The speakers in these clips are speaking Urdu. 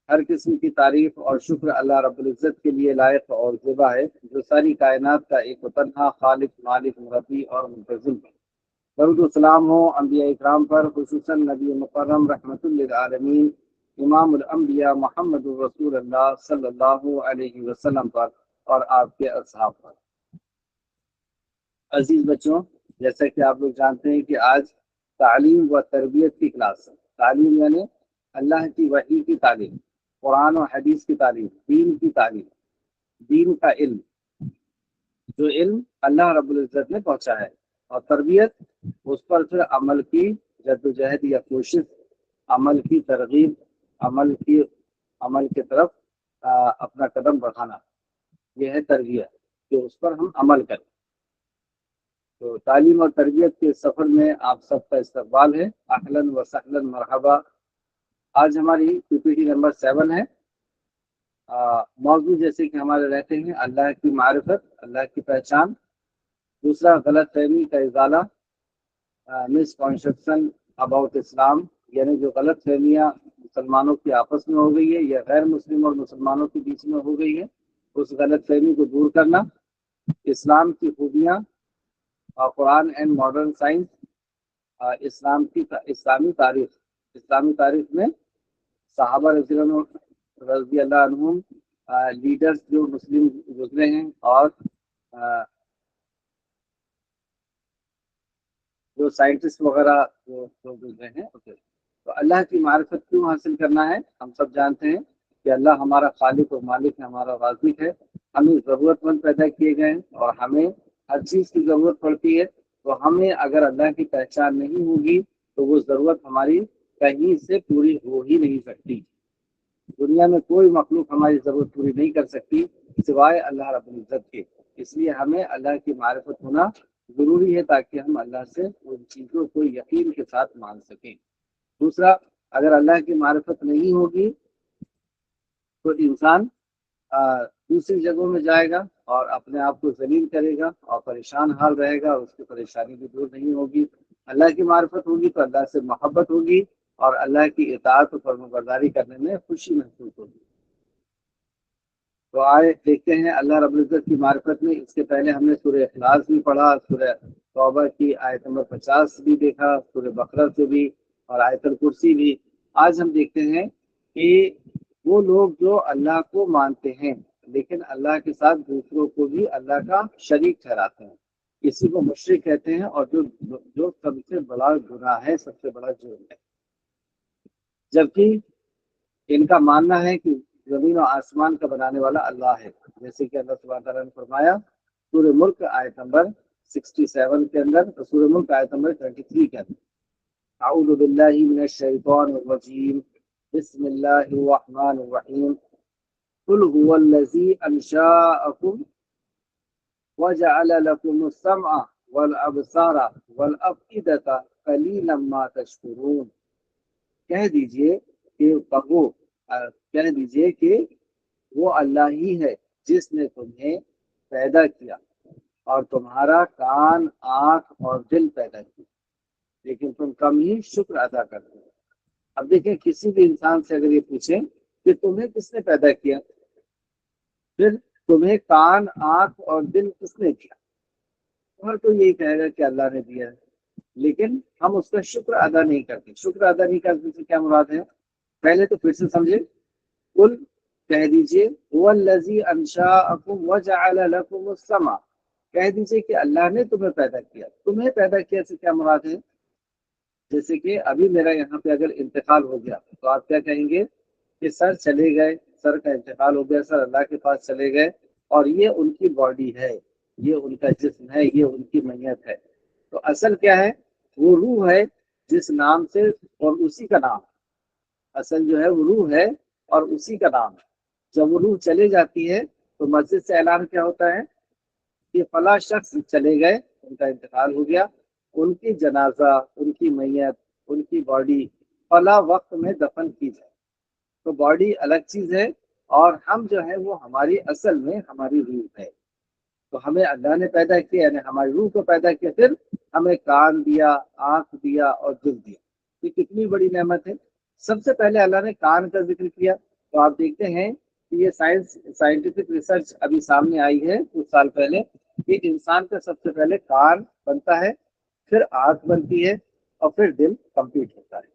ہر قسم کی تعریف اور شکر اللہ رب العزت کے لیے لائق اور زیبا ہے، جو ساری کائنات کا ایک و تنہا خالق، مالک، مربی اور منتظم ہے۔ درود و سلام ہو انبیاء اکرام پر، خصوصاً نبی مکرم رحمت للعالمین امام الانبیاء محمد رسول اللہ صلی اللہ علیہ وسلم پر اور آپ کے اصحاب پر۔ عزیز بچوں، جیسا کہ آپ لوگ جانتے ہیں کہ آج تعلیم و تربیت کی کلاس ہے۔ تعلیم یعنی اللہ کی وحی کی تعلیم، قرآن و حدیث کی تعلیم، دین کی تعلیم، دین کا علم، جو علم اللہ رب العزت نے پہنچا ہے، اور تربیت اس پر پھر عمل کی جد و جہد یا کوشش، عمل کی ترغیب، عمل کی طرف اپنا قدم بڑھانا، یہ ہے تربیت، کہ اس پر ہم عمل کریں۔ تو تعلیم اور تربیت کے سفر میں آپ سب کا استقبال ہے، اہلاً و سہلاً مرحبا۔ آج ہماری PPT نمبر 7 ہے۔ موضوع جیسے کہ ہمارے رہتے ہیں اللہ کی معرفت، اللہ کی پہچان، دوسرا غلط فہمی کا ازالہ، مس کنسیپشن اباؤٹ اسلام، یعنی جو غلط فہمیاں مسلمانوں کی آپس میں ہو گئی ہے یا غیر مسلم اور مسلمانوں کے بیچ میں ہو گئی ہے، اس غلط فہمی کو دور کرنا، اسلام کی خوبیاں، قرآن اینڈ ماڈرن سائنس، اسلامی تاریخ میں صحابہ رضی اللہ عنہم، لیڈرز جو مسلم گزرے ہیں، اور جو سائنٹسٹ وغیرہ جو گزرے ہیں۔ تو اللہ کی معرفت کیوں حاصل کرنا ہے؟ ہم سب جانتے ہیں کہ اللہ ہمارا خالق اور مالک ہے، ہمارا رازق ہے، ہمیں ضرورت مند پیدا کیے گئے ہیں اور ہمیں ہر چیز کی ضرورت پڑتی ہے۔ تو ہمیں اگر اللہ کی پہچان نہیں ہوگی تو وہ ضرورت ہماری کہیں سے پوری ہو ہی نہیں سکتی۔ دنیا میں کوئی مخلوق ہماری ضرورت پوری نہیں کر سکتی سوائے اللہ رب العزت کے۔ اس لیے ہمیں اللہ کی معرفت ہونا ضروری ہے تاکہ ہم اللہ سے ان چیزوں کو یقین کے ساتھ مان سکیں۔ دوسرا، اگر اللہ کی معرفت نہیں ہوگی تو انسان دوسری جگہوں میں جائے گا اور اپنے آپ کو ذلیل کرے گا اور پریشان حال رہے گا، اس کی پریشانی بھی دور نہیں ہوگی۔ اللہ کی معرفت ہوگی تو اللہ سے محبت ہوگی اور اللہ کی اطاعت و فرمانبرداری کرنے میں خوشی محسوس ہوگی۔ تو آئے دیکھتے ہیں اللہ رب العزت کی معرفت میں۔ اس سے پہلے ہم نے سورہ اخلاص بھی پڑھا، سورہ توبہ کی آیت نمبر 50 بھی دیکھا، سورہ بقرہ سے بھی، اور آیت الکرسی بھی۔ آج ہم دیکھتے ہیں کہ وہ لوگ جو اللہ کو مانتے ہیں لیکن اللہ کے ساتھ دوسروں کو بھی اللہ کا شریک ٹھہراتے ہیں، اسی کو مشرک کہتے ہیں، اور جو سب سے بڑا گناہ ہے، سب سے بڑا جرم ہے۔ جبکہ ان کا ماننا ہے کہ زمین و آسمان کا بنانے والا اللہ ہے، جیسے کہ اللہ سبحانہ تعالیٰ نے فرمایا سورہ ملک آیت نمبر 67 کے اندر، سورہ ملک آیت نمبر 33 کے اندر، اعوذ باللہ من الشیطان الرجیم، بسم اللہ الرحمن الرحیم، قل هو الذی انشاءکم وجعل لکم السمع والابصار والافئدۃ قلیلا ما تشکرون۔ کہہ دیجئے کہ وہ اللہ ہی ہے جس نے تمہیں پیدا کیا اور تمہارا کان، آنکھ اور دل پیدا کیا، لیکن تم کم ہی شکر ادا کرتے ہو۔ اب دیکھیں، کسی بھی انسان سے اگر یہ پوچھیں کہ تمہیں کس نے پیدا کیا، پھر تمہیں کان، آنکھ اور دل کس نے کیا، اور تو یہی کہے گا کہ اللہ نے دیا ہے، لیکن ہم اس کا شکر ادا نہیں کرتے۔ شکر ادا نہیں کرنے سے کیا مراد ہے؟ پہلے تو پھر سے سمجھے، قل کہہ دیجئے، هو الذی انشاءکم وجعل لکم السمع، کہہ دیجئے کہ اللہ نے تمہیں پیدا کیا۔ تمہیں پیدا کیا سے کیا مراد ہے؟ جیسے کہ ابھی میرا یہاں پہ اگر انتقال ہو گیا تو آپ کیا کہیں گے کہ سر چلے گئے، سر کا انتقال ہو گیا، سر اللہ کے پاس چلے گئے، اور یہ ان کی باڈی ہے، یہ ان کا جسم ہے، یہ ان کی میت ہے۔ تو اصل کیا ہے؟ وہ روح ہے جس نام سے، اور اسی کا نام اصل جو ہے وہ روح ہے اور اسی کا نام ہے۔ جب وہ روح چلے جاتی ہے تو مسجد سے اعلان کیا ہوتا ہے کہ فلاں شخص چلے گئے، ان کا انتقال ہو گیا، ان کی جنازہ، ان کی میت، ان کی باڈی فلاں وقت میں دفن کی جائے۔ تو باڈی الگ چیز ہے، اور ہم جو ہے وہ ہماری اصل میں ہماری روح ہے۔ تو ہمیں اللہ نے پیدا کیا، یعنی ہماری روح کو پیدا کیا، پھر ہمیں کان دیا، آنکھ دیا اور دل دیا۔ یہ کتنی بڑی نعمت ہے۔ سب سے پہلے اللہ نے کان کا ذکر کیا، تو آپ دیکھتے ہیں کہ یہ سائنٹیفک ریسرچ ابھی سامنے آئی ہے کچھ سال پہلے کہ انسان کا سب سے پہلے کان بنتا ہے، پھر آنکھ بنتی ہے، اور پھر دل کمپلیٹ ہوتا ہے۔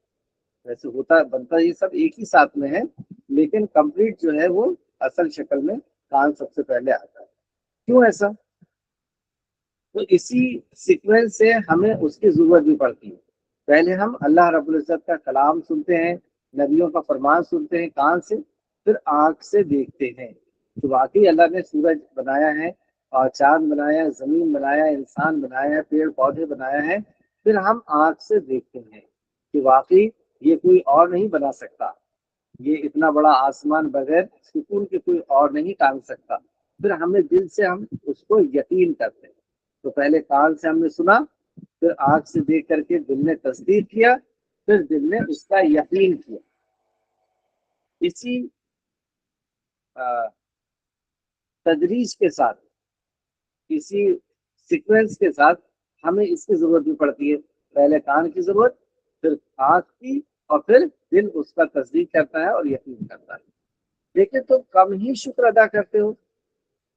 ویسے ہوتا بنتا یہ سب ایک ہی ساتھ میں ہے، لیکن کمپلیٹ جو ہے وہ اصل شکل میں کان سب سے پہلے آتا ہے۔ کیوں ایسا؟ تو اسی سیکوینس سے ہمیں اس کی ضرورت بھی پڑتی ہے۔ پہلے ہم اللہ رب العزت کا کلام سنتے ہیں، نبیوں کا فرمان سنتے ہیں کان سے، پھر آنکھ سے دیکھتے ہیں۔ تو واقعی اللہ نے سورج بنایا ہے، اور چاند بنایا ہے، زمین بنایا ہے، انسان بنایا ہے، پیڑ پودے بنایا ہے، پھر ہم آنکھ سے دیکھتے ہیں کہ واقعی یہ کوئی اور نہیں بنا سکتا، یہ اتنا بڑا آسمان بغیر سکون کے کوئی اور نہیں ٹانگ سکتا۔ پھر ہمیں دل سے ہم اس کو یقین کرتے ہیں۔ تو پہلے کان سے ہم نے سنا، پھر آنکھ سے دیکھ کر کے دل نے تصدیق کیا، پھر دل نے اس کا یقین کیا۔ اسی تدریج کے ساتھ، اسی سیکوینس کے ساتھ ہمیں اس کی ضرورت بھی پڑتی ہے۔ پہلے کان کی ضرورت، پھر آنکھ کی، اور پھر دل اس کا تصدیق کرتا ہے اور یقین کرتا ہے۔ لیکن تم کم ہی شکر ادا کرتے ہو۔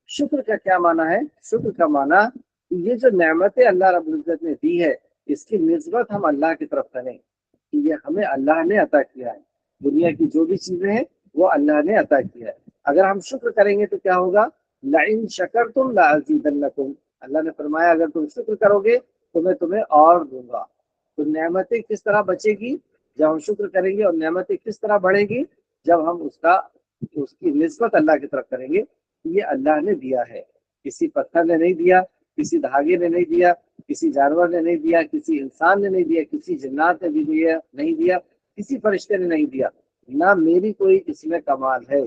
شکر کا کیا معنی ہے؟ شکر کا معنی کہ یہ جو نعمتیں اللہ رب العزت نے دی ہے، اس کی نسبت ہم اللہ کی طرف کریں کہ یہ ہمیں اللہ نے عطا کیا ہے۔ دنیا کی جو بھی چیزیں ہیں وہ اللہ نے عطا کیا ہے۔ اگر ہم شکر کریں گے تو کیا ہوگا؟ لئن شکرتم لازیدنکم، اللہ نے فرمایا اگر تم شکر کرو گے تو میں تمہیں اور دوں گا۔ تو نعمتیں کس طرح بچے گی؟ جب ہم شکر کریں گے۔ اور نعمتیں کس طرح بڑھے گی؟ جب ہم اس کی نسبت اللہ کی طرف کریں گے۔ یہ اللہ نے دیا ہے، کسی پتھر نے نہیں دیا، کسی دھاگے نے نہیں دیا، کسی جانور نے نہیں دیا، کسی انسان نے نہیں دیا، کسی جنات نے بھی نہیں دیا، کسی فرشتے نے نہیں دیا۔ نہ میری کوئی اس میں کمال ہے،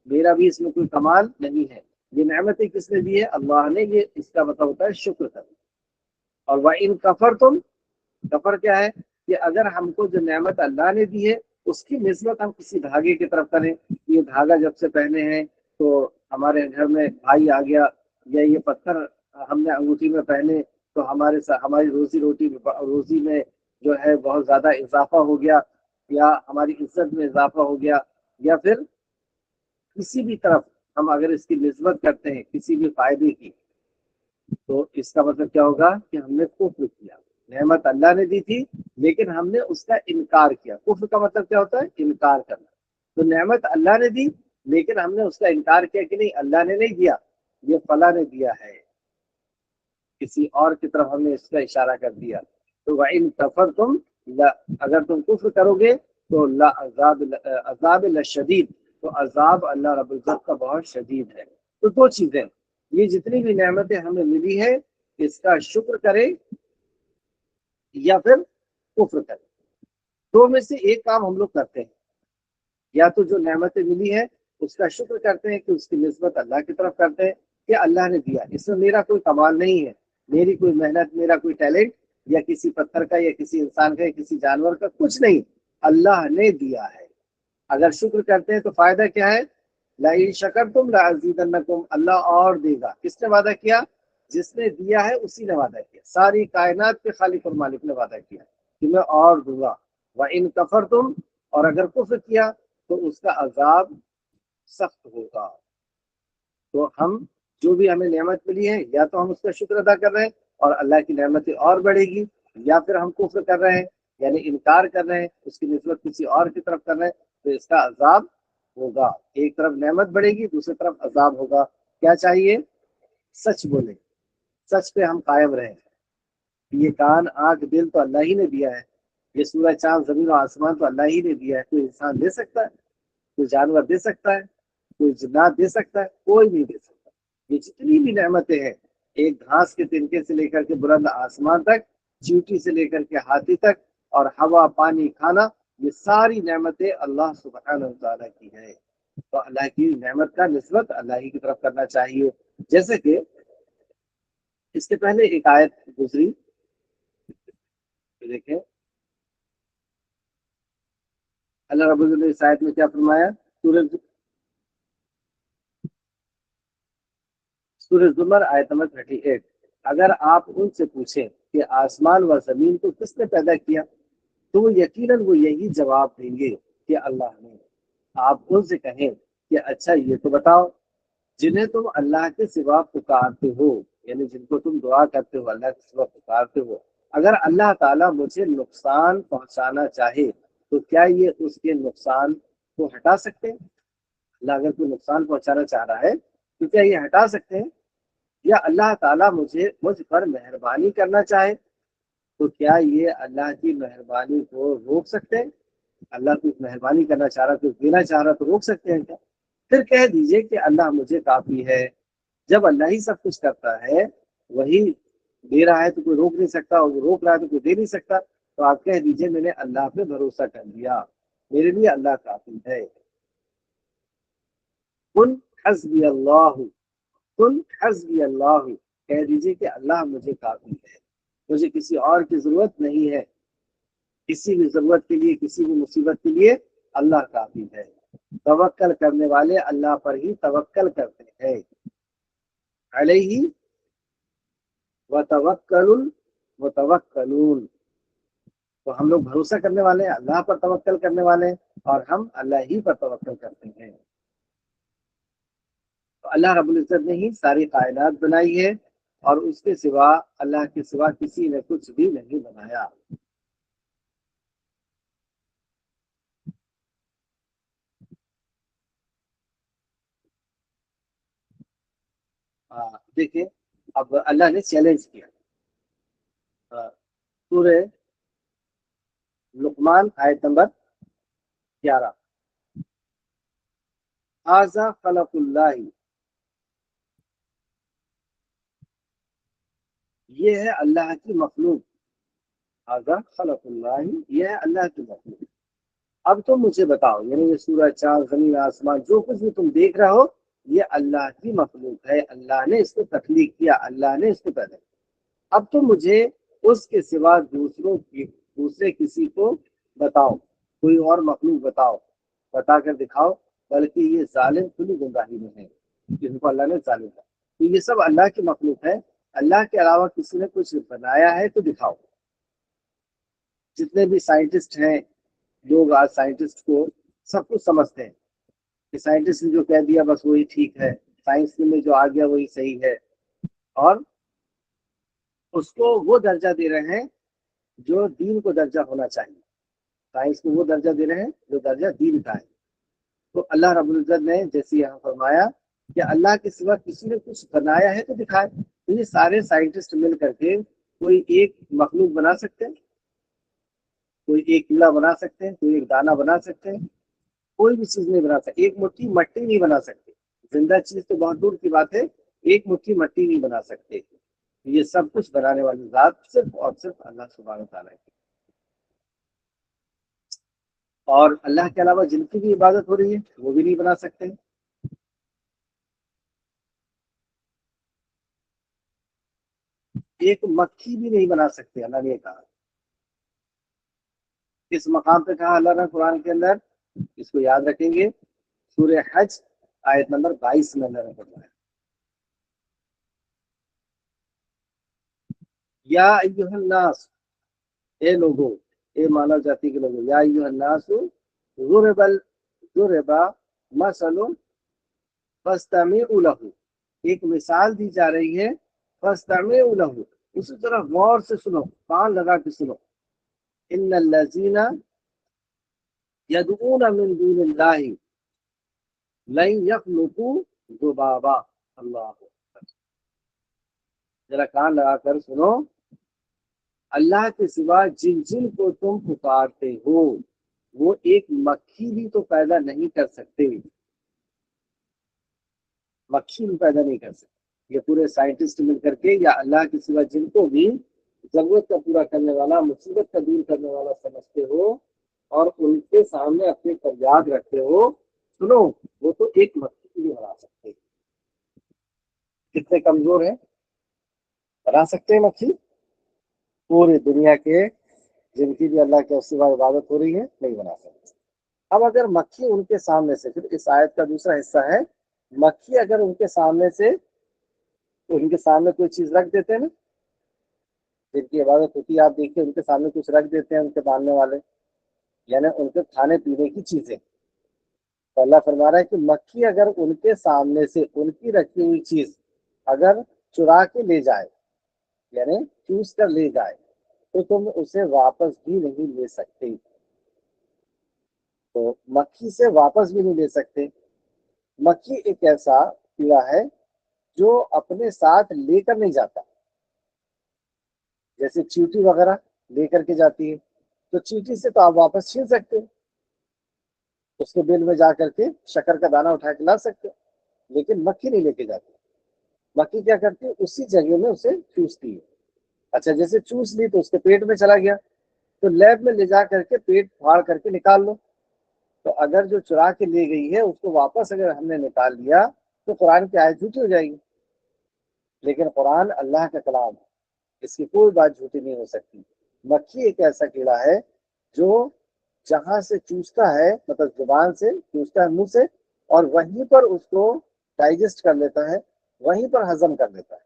میرا بھی اس میں کوئی کمال نہیں ہے۔ یہ نعمتیں کس نے دی ہے؟ اللہ نے۔ یہ اس کا مطلب ہوتا ہے شکر کرنا۔ اور وَإِن كَفَرْتُمْ، کفر کیا ہے؟ کہ اگر ہم کو جو نعمت اللہ نے دی ہے اس کی نسبت ہم کسی دھاگے کی طرف کریں، یہ دھاگا جب سے پہنے ہیں تو ہمارے گھر میں بھائی آ گیا، یا یہ پتھر ہم نے انگوٹھی میں پہنے تو ہماری روزی میں جو ہے بہت زیادہ اضافہ ہو گیا، یا ہماری عزت میں اضافہ ہو گیا، یا پھر کسی بھی طرف ہم اگر اس کی نسبت کرتے ہیں کسی بھی فائدے کی، تو اس کا مطلب کیا ہوگا کہ ہم نے کفر کیا۔ نعمت اللہ نے دی تھی لیکن ہم نے اس کا انکار کیا۔ کفر کا مطلب کیا ہوتا ہے؟ انکار کرنا۔ تو نعمت اللہ نے دی لیکن ہم نے اس کا انکار کیا کہ نہیں اللہ نے نہیں دیا، یہ فلاں نے دیا ہے، کسی اور کی طرف ہم نے اس کا اشارہ کر دیا۔ تو وَإِن كَفَرْتُمْ، اگر تم کفر کرو گے تو عذاب لشدید، تو عذاب اللہ رب العزت کا بہت شدید ہے۔ تو دو چیزیں، یہ جتنی بھی نعمتیں ہمیں ملی ہے اس کا شکر کرے یا پھر کفر کرے۔ دو میں سے ایک کام ہم لوگ کرتے ہیں، یا تو جو نعمتیں ملی ہے اس کا شکر کرتے ہیں کہ اس کی نسبت اللہ کی طرف کرتے ہیں کہ اللہ نے دیا، اس میں میرا کوئی کمال نہیں ہے، میری کوئی محنت، میرا کوئی ٹیلنٹ، یا کسی پتھر کا یا کسی انسان کا یا کسی جانور کا کچھ نہیں، اللہ نے دیا ہے۔ اگر شکر کرتے ہیں تو فائدہ کیا ہے؟ لَإِن شَكَرْتُمْ لَأَزِيدَنَّكُمْ، اللہ اور دے گا۔ کس نے وعدہ کیا؟ جس نے دیا ہے اسی نے وعدہ کیا، ساری کائنات کے خالق اور مالک نے وعدہ کیا کہ میں اور دوں گا۔ وَإِن كَفَرْتُمْ، اور اگر کفر کیا تو اس کا عذاب سخت ہوگا۔ تو ہم جو بھی ہمیں نعمت ملی ہے یا تو ہم اس کا شکر ادا کر رہے ہیں اور اللہ کی نعمتیں اور بڑھے گی، یا پھر ہم کفر کر رہے ہیں یعنی انکار کر رہے ہیں، اس کی نسبت کسی اور کی طرف کر رہے ہیں، تو اس کا عذاب ہوگا۔ ایک طرف نعمت بڑھے گی، دوسری طرف عذاب ہوگا۔ کیا چاہیے؟ سچ بولیں، سچ پہ ہم قائم رہیں۔ یہ کان، آنکھ، دل تو اللہ ہی نے دیا ہے، یہ سورج، چاند، زمین اور آسمان تو اللہ ہی نے دیا ہے۔ کوئی انسان دے سکتا ہے؟ کوئی جانور دے سکتا ہے؟ کوئی جنات دے سکتا ہے؟ کوئی نہیں دے سکتا۔ یہ جتنی بھی نعمتیں ہیں، ایک گھاس کے تنکے سے لے کر کے بلند آسمان تک، چیوٹی سے لے کر کے ہاتھی تک، اور ہوا، پانی، کھانا، یہ ساری نعمتیں اللہ سبحانہ وتعالیٰ کی ہے۔ تو اللہ کی نعمت کا نسبت اللہ ہی کی طرف کرنا چاہیے۔ جیسے کہ اس کے پہلے ایک آیت گزری، دیکھیں اللہ رب العزت نے اس آیت میں کیا فرمایا؟ سورہ زمر آیت نمبر 38، اگر آپ ان سے پوچھیں کہ آسمان و زمین کو کس نے پیدا کیا تو وہ یقیناً یہی جواب دیں گے کہ اللہ نے۔ آپ ان سے کہیں کہ اچھا یہ تو بتاؤ، جنہیں تم اللہ کے سوا پکارتے ہو، یعنی جن کو تم دعا کرتے ہو اللہ کے سوا پکارتے ہو، اگر اللہ تعالیٰ مجھے نقصان پہنچانا چاہے تو کیا یہ اس کے نقصان کو ہٹا سکتے ہیں؟ اللہ اگر کوئی نقصان پہنچانا چاہ رہا ہے تو کیا یہ ہٹا سکتے ہیں؟ یا اللہ تعالیٰ مجھ پر مہربانی کرنا چاہے تو کیا یہ اللہ کی مہربانی کو روک سکتے ہیں؟ اللہ کچھ مہربانی کرنا چاہ رہا، کچھ دینا چاہ رہا تو روک سکتے ہیں کیا؟ پھر کہہ دیجئے کہ اللہ مجھے کافی ہے۔ جب اللہ ہی سب کچھ کرتا ہے، وہی دے رہا ہے تو کوئی روک نہیں سکتا، اور وہ روک رہا ہے تو کوئی دے نہیں سکتا، تو آپ کہہ دیجئے میں نے اللہ پہ بھروسہ کر لیا، میرے لیے اللہ کافی ہے۔ کن حسبی اللہ، کن حسبی اللہ، کہہ دیجئے کہ اللہ مجھے کافی ہے، مجھے کسی اور کی ضرورت نہیں ہے، کسی بھی ضرورت کے لیے، کسی بھی مصیبت کے لیے اللہ کافی ہے۔ توکل کرنے والے اللہ پر ہی توکل کرتے ہیں، علیہ وتوکل المتوکلون، تو ہم لوگ بھروسہ کرنے والے ہیں، اللہ پر توکل کرنے والے ہیں، اور ہم اللہ ہی پر توکل کرتے ہیں۔ تو اللہ رب العزت نے ہی ساری کائنات بنائی ہے، اور اس کے سوا، اللہ کے سوا کسی نے کچھ بھی نہیں بنایا۔ دیکھیں اب اللہ نے چیلنج کیا، سورہ لقمان آیت نمبر 11، ھذا خلق اللہ، یہ ہے اللہ کی مخلوق، ھذا خلق اللہ، یہ ہے اللہ کی مخلوق۔ اب تم مجھے بتاؤ، یعنی یہ سورج، چاند، زمین، آسمان، جو کچھ بھی تم دیکھ رہے ہو، یہ اللہ کی مخلوق ہے، اللہ نے اس کو تخلیق کیا، اللہ نے اس کو پیدا کیا۔ اب تم مجھے اس کے سوا دوسرے کسی کو بتاؤ، کوئی اور مخلوق بتاؤ، بتا کر دکھاؤ، بلکہ یہ ظالم کھلی گمراہی میں ہے، جن کو اللہ نے ظالم کہا۔ تو یہ سب اللہ کی مخلوق ہے، اللہ کے علاوہ کسی نے کچھ بنایا ہے تو دکھاؤ۔ جتنے بھی سائنٹسٹ ہیں، لوگ آج سائنٹسٹ کو سب کچھ سمجھتے ہیں کہ سائنٹسٹ نے جو کہہ دیا بس وہی ٹھیک ہے، سائنس میں جو آ گیا وہی صحیح ہے، اور اس کو وہ درجہ دے رہے ہیں جو دین کو درجہ ہونا چاہیے، سائنس کو وہ درجہ دے رہے ہیں جو درجہ دین کا ہے۔ تو اللہ رب العزت نے جیسے یہاں فرمایا کہ اللہ کے سوا کسی نے کچھ بنایا ہے تو دکھائے، تو یہ سارے سائنٹسٹ مل کر کے کوئی ایک مخلوق بنا سکتے ہیں، کوئی ایک کیڑا بنا سکتے ہیں، کوئی ایک دانہ بنا سکتے ہیں، کوئی بھی چیز نہیں بنا سکتے، ایک مٹھی مٹی نہیں بنا سکتے، زندہ چیز تو بہت دور کی بات ہے، ایک مٹھی مٹی نہیں بنا سکتے۔ یہ سب کچھ بنانے والی ذات صرف اور صرف اللہ سبحانہ تعالیٰ کی، اور اللہ کے علاوہ جن کی بھی عبادت ہو رہی ہے وہ بھی نہیں بنا سکتے۔ ایک مکھی بھی نہیں بنا سکتے، اللہ نے کہا، اس مقام پہ کہا اللہ نے قرآن کے اندر، اس کو یاد رکھیں گے، سورہ حج آیت نمبر 22 میں اللہ نے فرمایا، یا ایھا الناس، اے لوگوں، اے مانو جاتی کے لوگوں، یا ایھا الناس ضرب مثل فاستمعوا له، ایک مثال دی جا رہی ہے، فاستمعوا له، اسی طرح غور سے سنو، کان لگا کے سنو، ان الذین يدعون من دون اللہ لن يخلقوا ذبابا، اللہ، ذرا کان لگا کر سنو، اللہ کے سوا جن جن کو تم پکارتے ہو وہ ایک مکھی بھی تو پیدا نہیں کر سکتے، مکھی بھی پیدا نہیں کر سکتے۔ یہ پورے سائنٹسٹ مل کر کے، یا اللہ کے سوا جن کو بھی ضرورت کا پورا کرنے والا، مصیبت کا دور کرنے والا سمجھتے ہو، اور ان کے سامنے اپنے فریاد رکھتے ہو، سنو، وہ تو ایک مکھی بھی بنا سکتے، کتنے کمزور ہیں، بنا سکتے ہیں مکھی، پوری دنیا کے جن کی بھی اللہ کے سوا عبادت ہو رہی ہے نہیں بنا سکتے۔ اب اگر مکھی ان کے سامنے سے، پھر اس آیت کا دوسرا حصہ ہے، مکھی اگر ان کے سامنے سے، ان کے سامنے کوئی چیز رکھ دیتے ہیں نا، جن کی عبادت ہوتی ہے، آپ دیکھیے ان کے سامنے کچھ رکھ دیتے ہیں ان کے ماننے والے، یعنی ان کے کھانے پینے کی چیزیں، تو اللہ فرما رہا ہے کہ مکھی اگر ان کے سامنے سے ان کی رکھی ہوئی چیز اگر چرا کے لے جائے، یعنی چوس کر لے جائے، تو تم اسے واپس بھی نہیں لے سکتے. تو مکھی سے واپس بھی نہیں لے سکتے. مکھی ایک ایسا کیڑا ہے جو اپنے ساتھ لے کر نہیں جاتا. جیسے چیوٹی وغیرہ لے کر کے جاتی ہے، تو چیوٹی سے تو آپ واپس چھین سکتے، اس کے بل میں جا کر کے شکر کا دانہ اٹھا کے لا سکتے، لیکن مکھی نہیں لے کے جاتی. مکھی کیا کرتی ہے؟ اسی جگہ میں اسے چوستی ہے. اچھا، جیسے چوس لی تو اس کے پیٹ میں چلا گیا، تو لیب میں لے جا کر کے پیٹ پھاڑ کر کے نکال لو. تو اگر جو چرا کے لے گئی ہے اس کو واپس اگر ہم نے نکال لیا تو قرآن کی آیت جھوٹی ہو جائے گی. لیکن قرآن اللہ کا کلام ہے، اس کی کوئی بات جھوٹی نہیں ہو سکتی. مکھی ایک ایسا کیڑا ہے جو جہاں سے چوستا ہے، مطلب زبان سے چوستا ہے، منہ سے، اور وہیں پر اس کو ڈائجسٹ کر لیتا ہے، وہیں پر ہضم کر لیتا ہے،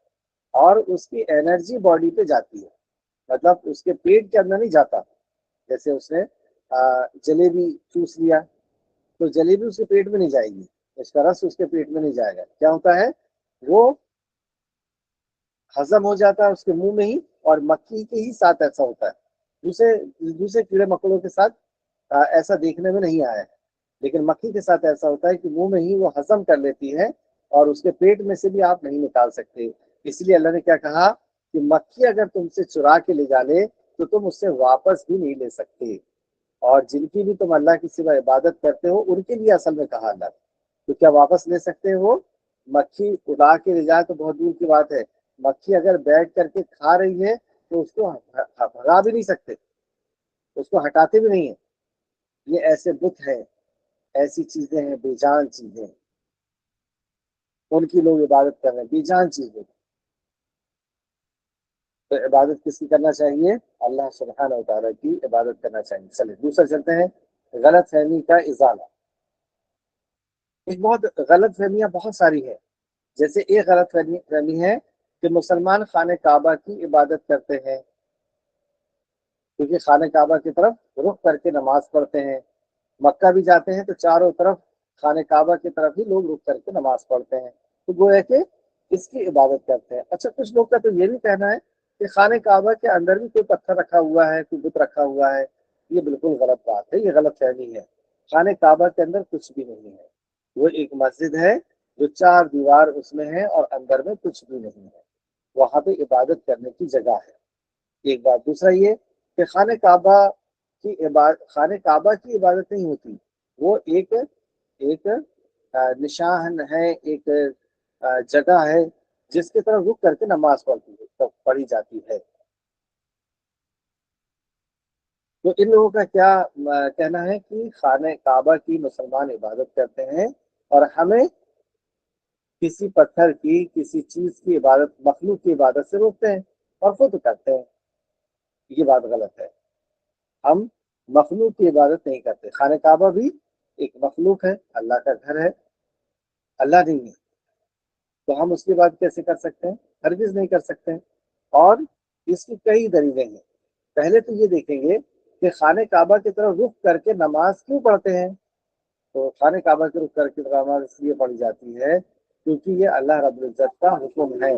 اور اس کی انرجی باڈی پہ جاتی ہے. مطلب اس کے پیٹ کے اندر نہیں جاتا. جیسے اس نے جلیبی چوس لیا تو جلیبی اس کے پیٹ میں نہیں جائے گی، اس کا رس اس کے پیٹ میں نہیں جائے گا. کیا ہوتا ہے؟ وہ ہضم ہو جاتا ہے اس کے منہ میں ہی. اور مکھی کے ہی ساتھ ایسا ہوتا ہے، دوسرے کیڑے مکوڑوں کے ساتھ ایسا دیکھنے میں نہیں آیا ہے، لیکن مکھی کے ساتھ ایسا ہوتا ہے کہ منہ میں ہی وہ ہضم کر لیتی ہے، اور اس کے پیٹ میں سے بھی آپ نہیں نکال سکتے. اس لیے اللہ نے کیا کہا کہ مکھی اگر تم سے چرا کے لے جا لے تو تم اس سے واپس بھی نہیں لے سکتے. اور جن کی بھی تم اللہ کی سوا عبادت کرتے ہو ان کے لیے اصل میں کہا اللہ نے. تو کیا واپس لے سکتے ہو؟ مکھی اڑا کے لے جائے تو بہت دور کی بات ہے. مکھی اگر بیٹھ کر کے کھا رہی ہے تو اس کو بھگا بھی نہیں سکتے، اس کو ہٹاتے بھی نہیں ہیں. یہ ایسے بت ہیں، ایسی چیزیں ہیں، بے جان چیزیں، ان کی لوگ عبادت کر رہے ہیں، بے جان چیزیں. تو عبادت کس کی کرنا چاہیے؟ اللہ سبحانہ و تعالیٰ کی عبادت کرنا چاہیے. چلیے دوسرا چلتے ہیں، غلط فہمی کا ازالہ. ایک بہت غلط فہمیاں بہت ساری ہیں. جیسے ایک غلط فہمی ہے کہ مسلمان خانہ کعبہ کی عبادت کرتے ہیں، کیونکہ خانہ کعبہ کی طرف رخ کر کے نماز پڑھتے ہیں. مکہ بھی جاتے ہیں تو چاروں طرف خانہ کعبہ کی طرف ہی لوگ رک کر کے نماز پڑھتے ہیں، تو گویا کہ اس کی عبادت کرتے ہیں. اچھا، کچھ لوگ کا تو یہ بھی کہنا ہے کہ خانہ کعبہ کے اندر بھی کوئی پتھر رکھا ہوا ہے، کوئی بت رکھا ہوا ہے. یہ بالکل غلط بات ہے، یہ غلط فہمی ہے. خانہ کعبہ کے اندر کچھ بھی نہیں ہے. وہ ایک مسجد ہے جو 4 دیوار اس میں ہے اور اندر میں کچھ بھی نہیں ہے. وہاں پہ عبادت کرنے کی جگہ ہے، ایک بات. دوسرا یہ کہ خانہ کعبہ کی عبادت نہیں ہوتی، وہ ایک نشان ہے، ایک جگہ ہے جس کی طرف رک کر کے نماز پڑھی جاتی ہے. تو ان لوگوں کا کیا کہنا ہے کہ خانہ کعبہ کی مسلمان عبادت کرتے ہیں، اور ہمیں کسی پتھر کی، کسی چیز کی عبادت، مخلوق کی عبادت سے روکتے ہیں اور خود کرتے ہیں. یہ بات غلط ہے. ہم مخلوق کی عبادت نہیں کرتے. خانہ کعبہ بھی ایک مخلوق ہے، اللہ کا گھر ہے، اللہ نہیں ہے. تو ہم اس کی بات کیسے کر سکتے ہیں؟ ہرگز نہیں کر سکتے ہیں. اور اس کی کئی دلیلیں ہیں. پہلے تو یہ دیکھیں گے کہ خانہ کعبہ کی طرف رخ کر کے نماز کیوں پڑھتے ہیں. تو خانہ کعبہ کے رخ کر کے نماز اس لیے پڑھی جاتی ہے کیونکہ یہ اللہ رب العزت کا حکم ہے.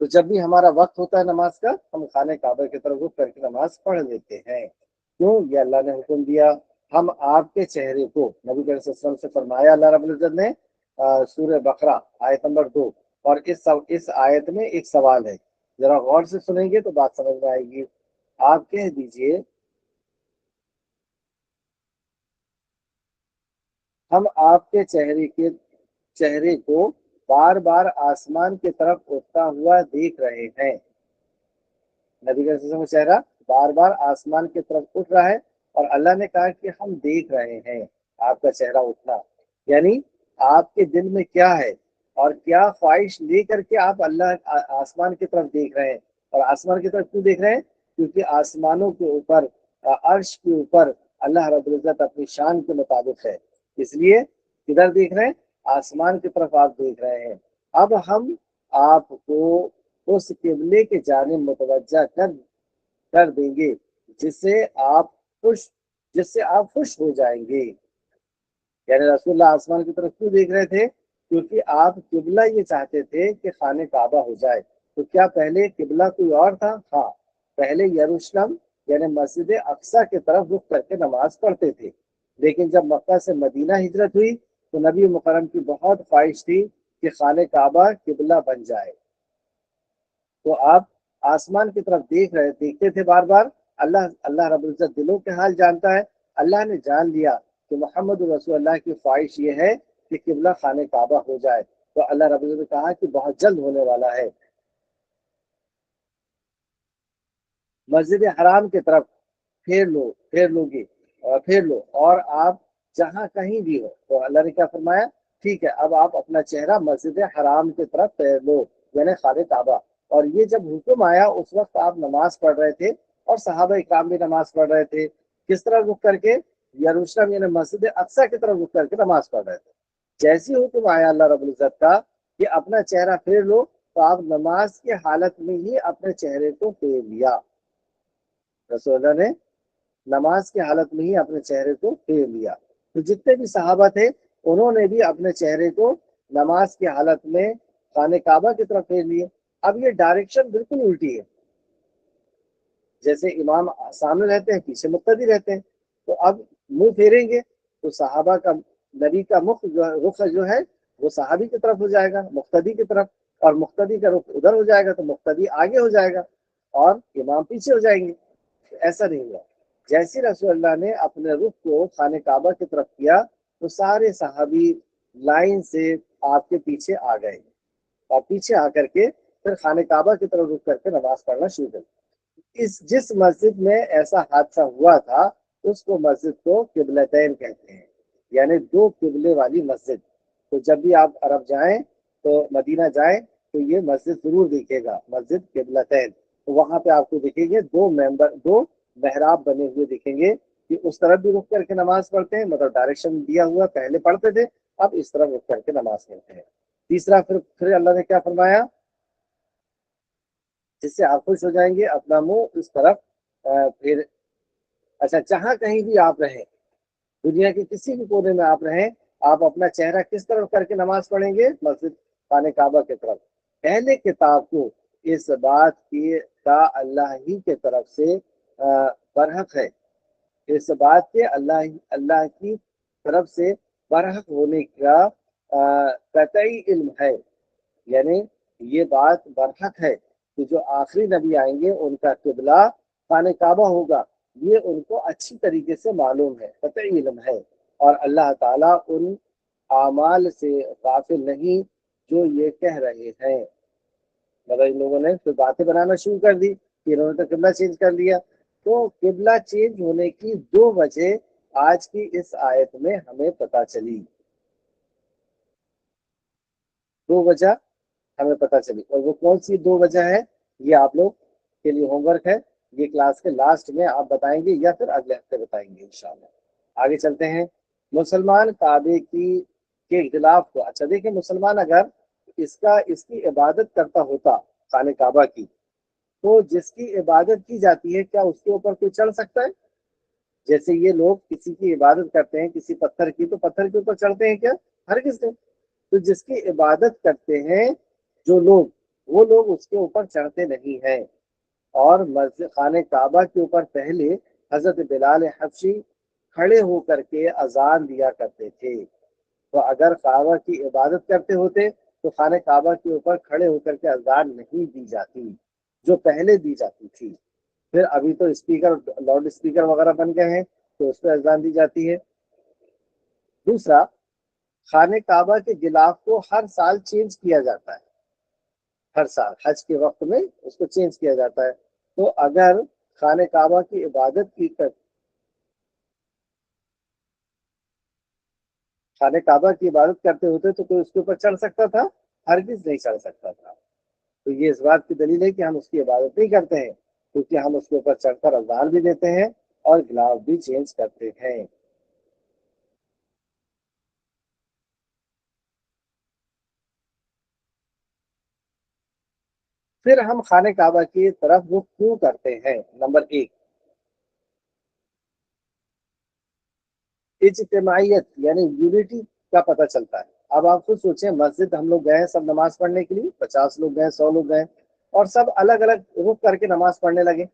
تو جب بھی ہمارا وقت ہوتا ہے نماز کا، ہم خانہ کعبہ کی طرف رخ کر کے نماز پڑھ لیتے ہیں. کیوں؟ یہ اللہ نے حکم دیا. ہم آپ کے چہرے کو، نبی صلی اللہ علیہ وسلم سے فرمایا اللہ رب العزت نے سورہ بقرہ آیت نمبر 2. اور اس آیت میں ایک سوال ہے، ذرا غور سے سنیں گے تو بات سمجھ میں آئے گی. آپ کہہ دیجئے، ہم آپ کے چہرے کو بار بار آسمان کی طرف اٹھتا ہوا دیکھ رہے ہیں. نبی صلی اللہ علیہ وسلم کا چہرہ بار بار آسمان کی طرف اٹھ رہا ہے، اور اللہ نے کہا کہ ہم دیکھ رہے ہیں آپ کا چہرہ اٹھنا. یعنی آپ کے دل میں کیا ہے اور کیا خواہش لے کر کے آپ اللہ آسمان کی طرف دیکھ رہے ہیں. اور آسمان کی طرف کیوں دیکھ رہے ہیں؟ کیونکہ آسمانوں کے اوپر، عرش کے اوپر اللہ رب العزت اپنی شان کے مطابق ہے. اس لیے کدھر دیکھ رہے ہیں؟ آسمان کی طرف آپ دیکھ رہے ہیں. اب ہم آپ کو اس قبلے کی جانب متوجہ کر کر دیں گے جس سے آپ خوش ہو جائیں گے. یعنی رسول اللہ آسمان کی طرف کیوں دیکھ رہے تھے؟ کیونکہ آپ قبلہ یہ چاہتے تھے کہ خانہ کعبہ ہو جائے. تو کیا پہلے قبلہ کوئی اور تھا؟ ہاں، پہلے یروشلم یعنی مسجد اقصی کی طرف رخ کر کے نماز پڑھتے تھے. لیکن جب مکہ سے مدینہ ہجرت ہوئی تو نبی مکرم کی بہت خواہش تھی کہ خانہ کعبہ قبلہ بن جائے. تو آپ آسمان کی طرف دیکھتے تھے بار بار. اللہ رب العزت دلوں کے حال جانتا ہے. اللہ نے جان لیا کہ محمد رسول اللہ کی خواہش یہ ہے کہ قبلہ خانہ کعبہ ہو جائے. تو اللہ رب العزت نے کہا کہ بہت جلد ہونے والا ہے. مسجد حرام کی طرف پھیر لو اور آپ جہاں کہیں بھی ہو. تو اللہ نے کیا فرمایا؟ ٹھیک ہے، اب آپ اپنا چہرہ مسجد حرام کی طرف پھیر لو یعنی خانہ کعبہ. اور یہ جب حکم آیا اس وقت آپ نماز پڑھ رہے تھے اور صحابہ اکرام بھی نماز پڑھ رہے تھے. کس طرح رخ کر کے؟ یروشلم یعنی مسجد اقصی کی طرف رخ کر کے نماز پڑھ رہے تھے. جیسی حکم آیا اللہ رب العزت کا کہ اپنا چہرہ پھیر لو، تو آپ نماز کی حالت میں ہی اپنے چہرے کو پھیر لیا. رسول اللہ نے نماز کی حالت میں ہی اپنے چہرے کو پھیر لیا. تو جتنے بھی صحابہ تھے انہوں نے بھی اپنے چہرے کو نماز کی حالت میں خانہ کعبہ کی طرف پھیر لیے. اب یہ ڈائریکشن بالکل الٹی ہے. جیسے امام سامنے رہتے ہیں، پیچھے مقتدی رہتے ہیں. تو اب منہ پھیریں گے تو صحابہ کا نبی کا رخ جو ہے وہ صحابی کی طرف ہو جائے گا، مقتدی کی طرف. اور مقتدی کا رخ ادھر ہو جائے گا تو مقتدی آگے ہو جائے گا اور امام پیچھے ہو جائیں گے. ایسا نہیں ہوا. جیسے رسول اللہ نے اپنے رخ کو خانہ کعبہ کی طرف کیا تو سارے صحابی لائن سے آپ کے پیچھے آ گئے اور پیچھے آ کر کے پھر خانہ کعبہ کی طرف رخ کر کے نماز پڑھنا شروع کر. جس مسجد میں ایسا حادثہ ہوا تھا اس کو مسجد کو قبلتین کہتے ہیں، یعنی دو قبلے والی مسجد. تو جب بھی آپ عرب جائیں تو مدینہ جائیں تو یہ مسجد ضرور دیکھے گا، مسجد قبلتین. تو وہاں پہ آپ کو دیکھیں گے دو محراب بنے ہوئے دکھیں گے کہ اس طرف بھی رخ کر کے نماز پڑھتے ہیں، مطلب ڈائریکشن دیا ہوا، پہلے پڑھتے تھے اب اس طرف رخ کر کے نماز پڑھتے ہیں. تیسرا پھر اللہ نے کیا فرمایا؟ جس سے آپ خوش ہو جائیں گے اپنا منہ اس طرف پھر. اچھا، جہاں کہیں بھی آپ رہیں، دنیا کے کسی بھی کونے میں آپ رہیں، آپ اپنا چہرہ کس طرف کر کے نماز پڑھیں گے؟ مسجد خانہ کعبہ کی طرف. پہلے کتاب کو اس بات کی کا اللہ ہی کے طرف سے برحق ہے. اس بات کے اللہ کی طرف سے برحق ہونے کا قطعی علم ہے. یعنی یہ بات برحق ہے کہ جو آخری نبی آئیں گے ان کا قبلہ خانہ کعبہ ہوگا. یہ ان کو اچھی طریقے سے معلوم ہے، قطعی علم ہے. اور اللہ تعالیٰ ان اعمال سے غافل نہیں جو یہ کہہ رہے ہیں. مگر ان لوگوں نے پھر باتیں بنانا شروع کر دی کہ انہوں نے تو قبلہ چینج کر لیا. تو قبلہ چینج ہونے کی دو وجہ آج کی اس آیت میں ہمیں پتہ چلی. دو وجہ ہمیں پتہ چلی. اور وہ کون سی دو وجہ ہے یہ آپ لوگ کے لیے ہوم ورک ہے. یہ کلاس کے لاسٹ میں آپ بتائیں گے یا پھر اگلے ہفتے بتائیں گے انشاءاللہ. آگے چلتے ہیں. مسلمان کعبے کے خلاف کو، اچھا دیکھیں، مسلمان اگر اس کی عبادت کرتا ہوتا خانہ کعبہ کی، تو جس کی عبادت کی جاتی ہے کیا اس کے اوپر کوئی چڑھ سکتا ہے؟ جیسے یہ لوگ کسی کی عبادت کرتے ہیں کسی پتھر کی، تو پتھر کے اوپر چڑھتے ہیں کیا؟ ہرگز نہیں. تو جس کی عبادت کرتے ہیں جو لوگ، وہ لوگ اس کے اوپر چڑھتے نہیں ہیں. اور مسجد خانہ کعبہ کے اوپر پہلے حضرت بلال حبشی کھڑے ہو کر کے اذان دیا کرتے تھے. تو اگر کعبہ کی عبادت کرتے ہوتے تو خانہ کعبہ کے اوپر کھڑے ہو کر کے اذان نہیں دی جاتی جو پہلے دی جاتی تھی. پھر ابھی تو لاؤڈ اسپیکر وغیرہ بن گئے ہیں تو اس پہ اذان دی جاتی ہے. دوسرا، خانہ کعبہ کے غلاف کو ہر سال چینج کیا جاتا ہے. ہر سال حج کے وقت میں اس کو چینج کیا جاتا ہے. تو اگر خانہ کعبہ کی عبادت خانہ کعبہ کی عبادت کرتے ہوتے تو کوئی اس کے اوپر چڑھ سکتا تھا؟ ہرگز نہیں چڑھ سکتا تھا. تو یہ اس بات کی دلیل ہے کہ ہم اس کی عبادت نہیں کرتے ہیں، کیونکہ ہم اس کے اوپر چڑھ کر اذان بھی دیتے ہیں اور غلاف بھی چینج کرتے ہیں. پھر ہم خانہ کعبہ کی طرف رخ کیوں کرتے ہیں؟ نمبر 1، اجتماعیت یعنی یونٹی کا پتہ چلتا ہے۔ اب آپ خود سوچیں، مسجد ہم لوگ گئے ہیں سب نماز پڑھنے کے لیے، 50 لوگ گئے، 100 لوگ گئے، اور سب الگ الگ رخ کر کے نماز پڑھنے لگے۔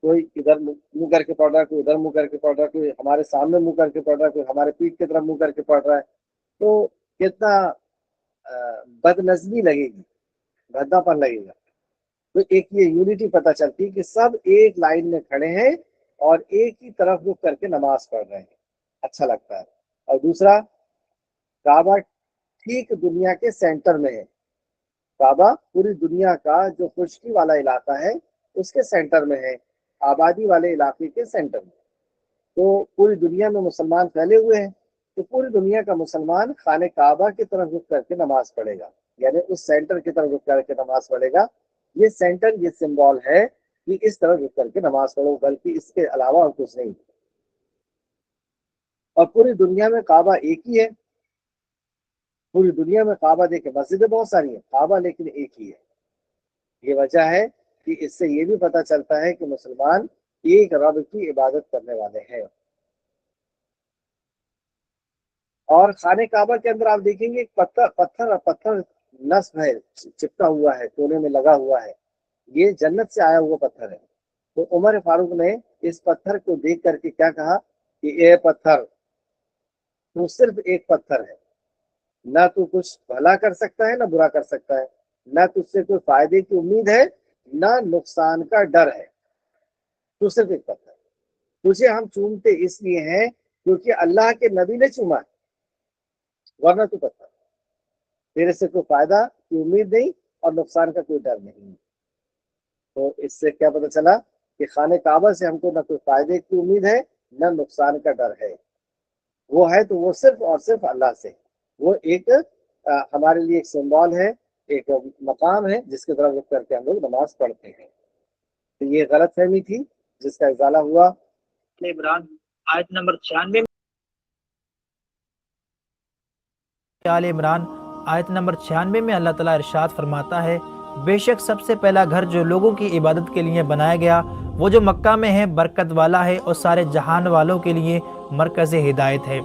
کوئی ادھر منہ کر کے پڑھ رہا ہے، کوئی ادھر منہ کر کے پڑھ رہا ہے، کوئی ہمارے سامنے منہ کر کے پڑھ رہا ہے، کوئی ہمارے پیٹھ کی طرف منہ کر کے پڑھ رہا ہے۔ تو کتنا بد نظمی لگے گی، بھدا پن لگے گا۔ تو ایک یہ یونٹی پتہ چلتی ہے کہ سب ایک لائن میں کھڑے ہیں اور ایک ہی طرف رخ کر کے نماز پڑھ رہے ہیں، اچھا لگتا ہے۔ اور دوسرا، کعبہ ٹھیک دنیا کے سینٹر میں ہے۔ کعبہ پوری دنیا کا جو خشکی والا علاقہ ہے اس کے سینٹر میں ہے، آبادی والے علاقے کے سینٹر میں۔ تو پوری دنیا میں مسلمان پھیلے ہوئے ہیں، تو پوری دنیا کا مسلمان خانہ کعبہ کی طرف رخ کر کے نماز پڑھے گا، یعنی اس سینٹر کی طرف رخ کر کے نماز پڑھے گا۔ یہ سینٹر، یہ سمبول ہے کہ اس طرح رخ کر کے نماز پڑھو، بلکہ اس کے علاوہ اور کچھ نہیں۔ اور پوری دنیا میں کعبہ ایک ہی ہے۔ پوری دنیا میں کعبہ، دیکھیں مسجدیں بہت ساری ہیں، کعبہ لیکن ایک ہی ہے۔ یہ وجہ ہے کہ اس سے یہ بھی پتہ چلتا ہے کہ مسلمان ایک رب کی عبادت کرنے والے ہیں۔ اور خانہ کعبہ کے اندر آپ دیکھیں گے پتھر نصب ہے، چپکا ہوا ہے، کونے میں لگا ہوا ہے، یہ جنت سے آیا ہوا پتھر ہے۔ تو عمر فاروق نے اس پتھر کو دیکھ کر کے کیا کہا کہ اے پتھر، تو صرف ایک پتھر ہے، نہ تو کچھ بھلا کر سکتا ہے نہ برا کر سکتا ہے، نہ تجھ سے کوئی فائدے کی امید ہے نہ نقصان کا ڈر ہے، تو صرف ایک پتھر۔ تجھے ہم چومتے اس لیے ہیں کیونکہ اللہ کے نبی نے چوما ہے، ورنہ تو پتھر، تیرے سے کوئی فائدہ کی امید نہیں اور نقصان کا کوئی ڈر نہیں۔ تو اس سے کیا پتہ چلا کہ خانہ کعبہ سے ہم کو نہ کوئی فائدے کی امید ہے نہ نقصان کا ڈر ہے، وہ ہے تو وہ صرف اور صرف اللہ سے۔ وہ ایک ہمارے لیے ایک سمبول ہے، ایک مقام ہے جس کی طرف رخ کر کے ہم لوگ نماز پڑھتے ہیں۔ تو یہ غلط فہمی تھی جس کا ازالہ ہوا۔ عمران آیت نمبر 96 آل عمران آیت نمبر 96 میں اللہ تعالیٰ ارشاد فرماتا ہے، بے شک سب سے پہلا گھر جو لوگوں کی عبادت کے لیے بنایا گیا وہ جو مکہ میں ہے برکت والا ہے اور سارے جہان والوں کے لیے مرکز ہدایت ہے۔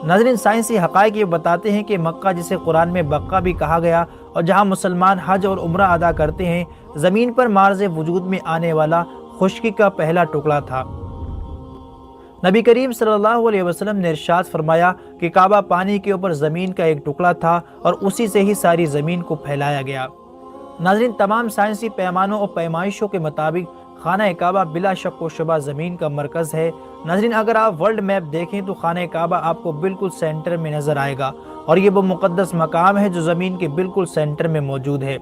ناظرین، سائنسی حقائق یہ بتاتے ہیں کہ مکہ، جسے قرآن میں بقہ بھی کہا گیا اور جہاں مسلمان حج اور عمرہ ادا کرتے ہیں، زمین پر مارز وجود میں آنے والا خشکی کا پہلا ٹکڑا تھا۔ نبی کریم صلی اللہ علیہ وسلم نے ارشاد فرمایا کہ کعبہ پانی کے اوپر زمین کا ایک ٹکڑا تھا اور اسی سے ہی ساری زمین کو پھیلایا گیا۔ ناظرین، تمام سائنسی پیمانوں اور پیمائشوں کے مطابق خانہ کعبہ بلا شک و شبہ زمین کا مرکز ہے۔ ناظرین، اگر آپ ورلڈ میپ دیکھیں تو خانہ کعبہ آپ کو بالکل سینٹر میں نظر آئے گا، اور یہ وہ مقدس مقام ہے جو زمین کے بالکل سینٹر میں موجود ہے۔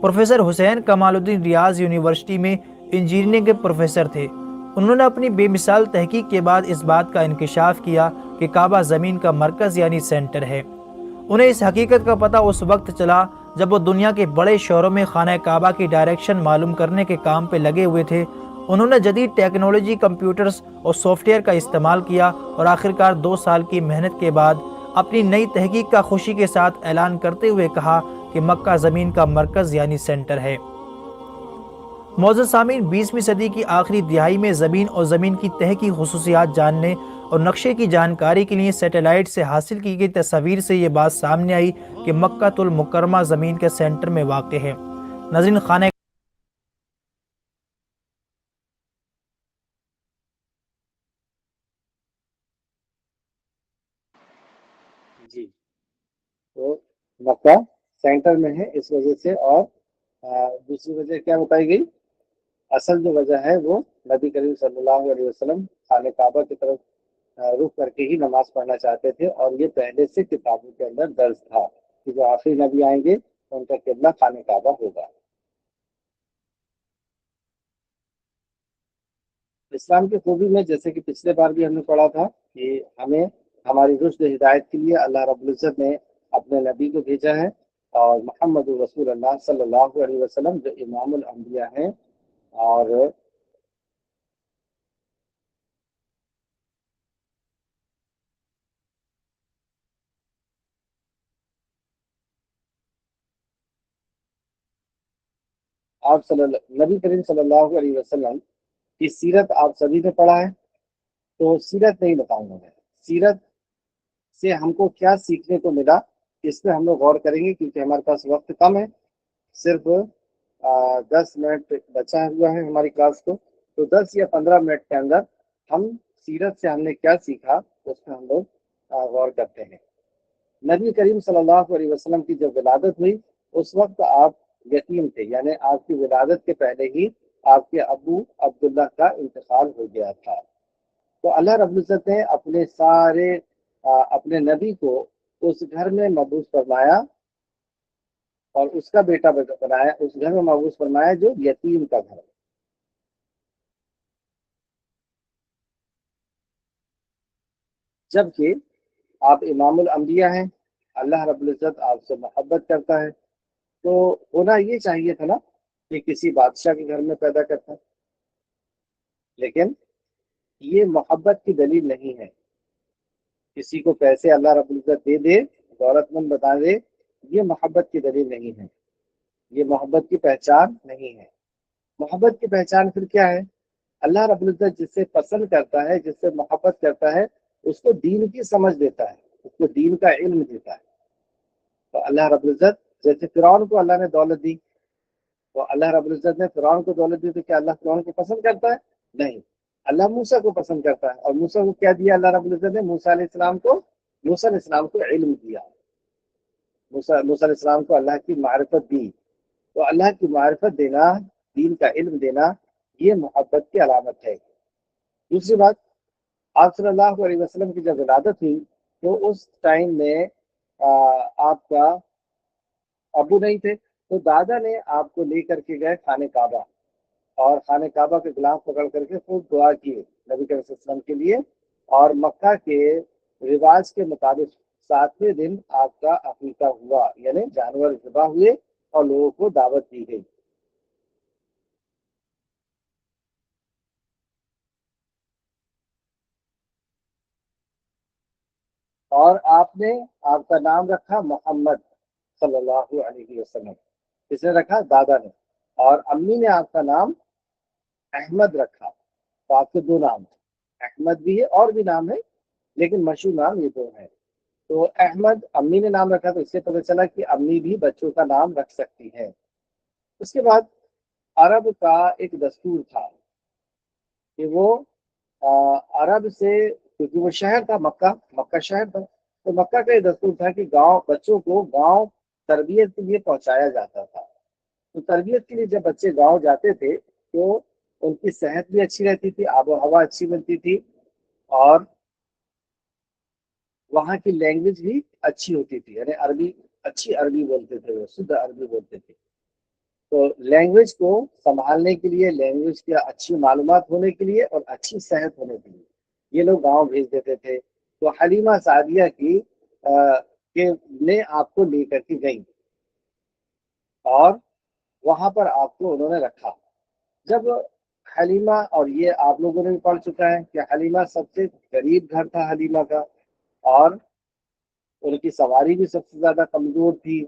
پروفیسر حسین کمال الدین ریاض یونیورسٹی میں انجینئرنگ کے پروفیسر تھے۔ انہوں نے اپنی بے مثال تحقیق کے بعد اس بات کا انکشاف کیا کہ کعبہ زمین کا مرکز یعنی سینٹر ہے۔ انہیں اس حقیقت کا پتہ اس وقت چلا جب وہ دنیا کے بڑے شہروں میں خانہ کعبہ کی ڈائریکشن معلوم کرنے کے کام پہ لگے ہوئے تھے۔ انہوں نے جدید ٹیکنالوجی، کمپیوٹرز اور سافٹ ویئر کا استعمال کیا اور آخرکار 2 سال کی محنت کے بعد اپنی نئی تحقیق کا خوشی کے ساتھ اعلان کرتے ہوئے کہا کہ مکہ زمین کا مرکز یعنی سینٹر ہے۔ معزز سامعین، 20ویں صدی کی آخری دہائی میں زمین اور زمین کی تہہ کی خصوصیات جاننے اور نقشے کی جانکاری کے لیے سیٹلائٹ سے حاصل کی گئی تصاویر سے یہ بات سامنے آئی کہ مکہ المکرمہ زمین کے سینٹر میں واقع ہے۔ ناظرین، خانہ جی، تو مکہ سینٹر میں ہے اس وجہ سے، اور دوسری وجہ کیا بتائی گئی؟ اصل جو وجہ ہے وہ نبی کریم صلی اللہ علیہ وسلم خانہ کعبہ کی طرف رخ کر کے ہی نماز پڑھنا چاہتے تھے، اور یہ پہلے سے کتابوں کے اندر درج تھا کہ جو آخری نبی آئیں گے ان کا قبلہ خانہ کعبہ ہوگا۔ اسلام کی خوبی میں، جیسے کہ پچھلے بار بھی ہم نے پڑھا تھا، کہ ہمیں ہماری رشد ہدایت کے لیے اللہ رب العزت نے اپنے نبی کو بھیجا ہے، اور محمد رسول اللہ صلی اللہ علیہ وسلم جو امام الانبیاء ہیں، اور نبی کریم صلی اللہ علیہ وسلم کی سیرت آپ سبھی نے پڑھا ہے، تو سیرت نہیں بتاؤں گا میں، سیرت سے ہم کو کیا سیکھنے کو ملا اس پہ ہم لوگ غور کریں گے، کیونکہ ہمارے پاس وقت کم ہے، صرف 10 منٹ بچا ہوا ہے ہماری کلاس کو، تو 10 یا 15 منٹ کے اندر ہم سیرت سے ہم نے کیا سیکھا اس پہ ہم لوگ غور کرتے ہیں۔ نبی کریم صلی اللہ علیہ وسلم کی جب ولادت ہوئی اس وقت آپ یتیم تھے، یعنی آپ کی ولادت کے پہلے ہی آپ کے ابو عبداللہ کا انتقال ہو گیا تھا۔ تو اللہ رب العزت نے اپنے سارے اپنے نبی کو اس گھر میں مبعوث فرمایا اور اس کا بیٹا بنایا، اس گھر میں مبعوث فرمایا جو یتیم کا گھر ہے۔ جبکہ آپ امام الانبیاء ہیں، اللہ رب العزت آپ سے محبت کرتا ہے، تو ہونا یہ چاہیے تھا نا کہ کسی بادشاہ کے گھر میں پیدا کرتا، لیکن یہ محبت کی دلیل نہیں ہے۔ کسی کو پیسے اللہ رب العزت دے دے، دولت مند بتا دے، یہ محبت کی دلیل نہیں ہے، یہ محبت کی پہچان نہیں ہے۔ محبت کی پہچان پھر کیا ہے؟ اللہ رب العزت جس سے پسند کرتا ہے، جس سے محبت کرتا ہے، اس کو دین کی سمجھ دیتا ہے، اس کو دین کا علم دیتا ہے۔ تو اللہ رب العزت جیسے فرعون کو اللہ نے دولت دی، تو اللہ رب العزت نے فرعون کو دولت دی، تو کیا اللہ فرعون کو پسند کرتا ہے؟ نہیں، اللہ موسیٰ کو پسند کرتا ہے، اور موسیٰ کو کیا دیا اللہ رب العزت نے؟ موسیٰ علیہ السلام کو علم دیا، موسیٰ علیہ السلام کو اللہ کی معرفت دی۔ تو اللہ کی معرفت دینا، دین کا علم دینا، یہ محبت کی علامت ہے۔ دوسری بات، آپ صلی اللہ علیہ وسلم کی جب ولادت ہوئی تو اس ٹائم میں آپ کا ابو نہیں تھے، تو دادا نے آپ کو لے کر کے گئے خانہ کعبہ، اور خانہ کعبہ کے غلاف پکڑ کر کے خوب دعا کیے نبی کریم صلی اللہ علیہ وسلم کے لیے، اور مکہ کے رواج کے مطابق 7ویں دن آپ کا عقیقہ ہوا، یعنی جانور ذبح ہوئے اور لوگوں کو دعوت دی گئی۔ اور آپ کا نام رکھا محمد صلی اللہ علیہ وسلم، کس نے رکھا؟ دادا نے، اور امی نے آپ کا نام احمد رکھا۔ تو آپ کے 2 نام ہیں، احمد بھی ہے اور بھی نام ہے، لیکن مشہور نام یہ 2 ہیں۔ تو احمد امی نے نام رکھا، تو اس سے پتہ چلا کہ امی بھی بچوں کا نام رکھ سکتی ہے۔ اس کے بعد عرب کا ایک دستور تھا کہ وہ عرب سے، کیونکہ وہ شہر تھا، مکہ شہر تھا، تو مکہ کا یہ دستور تھا کہ بچوں کو گاؤں تربیت کے لیے پہنچایا جاتا تھا۔ تو تربیت کے لیے جب بچے گاؤں جاتے تھے تو ان کی صحت بھی اچھی رہتی تھی، آب و ہوا اچھی ملتی تھی، اور وہاں کی لینگویج بھی اچھی ہوتی تھی، یعنی اچھی عربی بولتے تھے، وہ شدھ عربی بولتے تھے۔ تو لینگویج کو سنبھالنے کے لیے، لینگویج کی اچھی معلومات ہونے کے لیے اور اچھی صحت ہونے کے لیے یہ لوگ گاؤں بھیج دیتے تھے۔ تو حلیمہ سعدیہ نے آپ کو لے کر کے گئی، اور وہاں پر آپ کو انہوں نے رکھا۔ جب حلیمہ، اور یہ آپ لوگوں نے بھی پڑھ چکا ہے کہ حلیمہ سب سے غریب گھر تھا حلیمہ کا، اور ان کی سواری بھی سب سے زیادہ کمزور تھی۔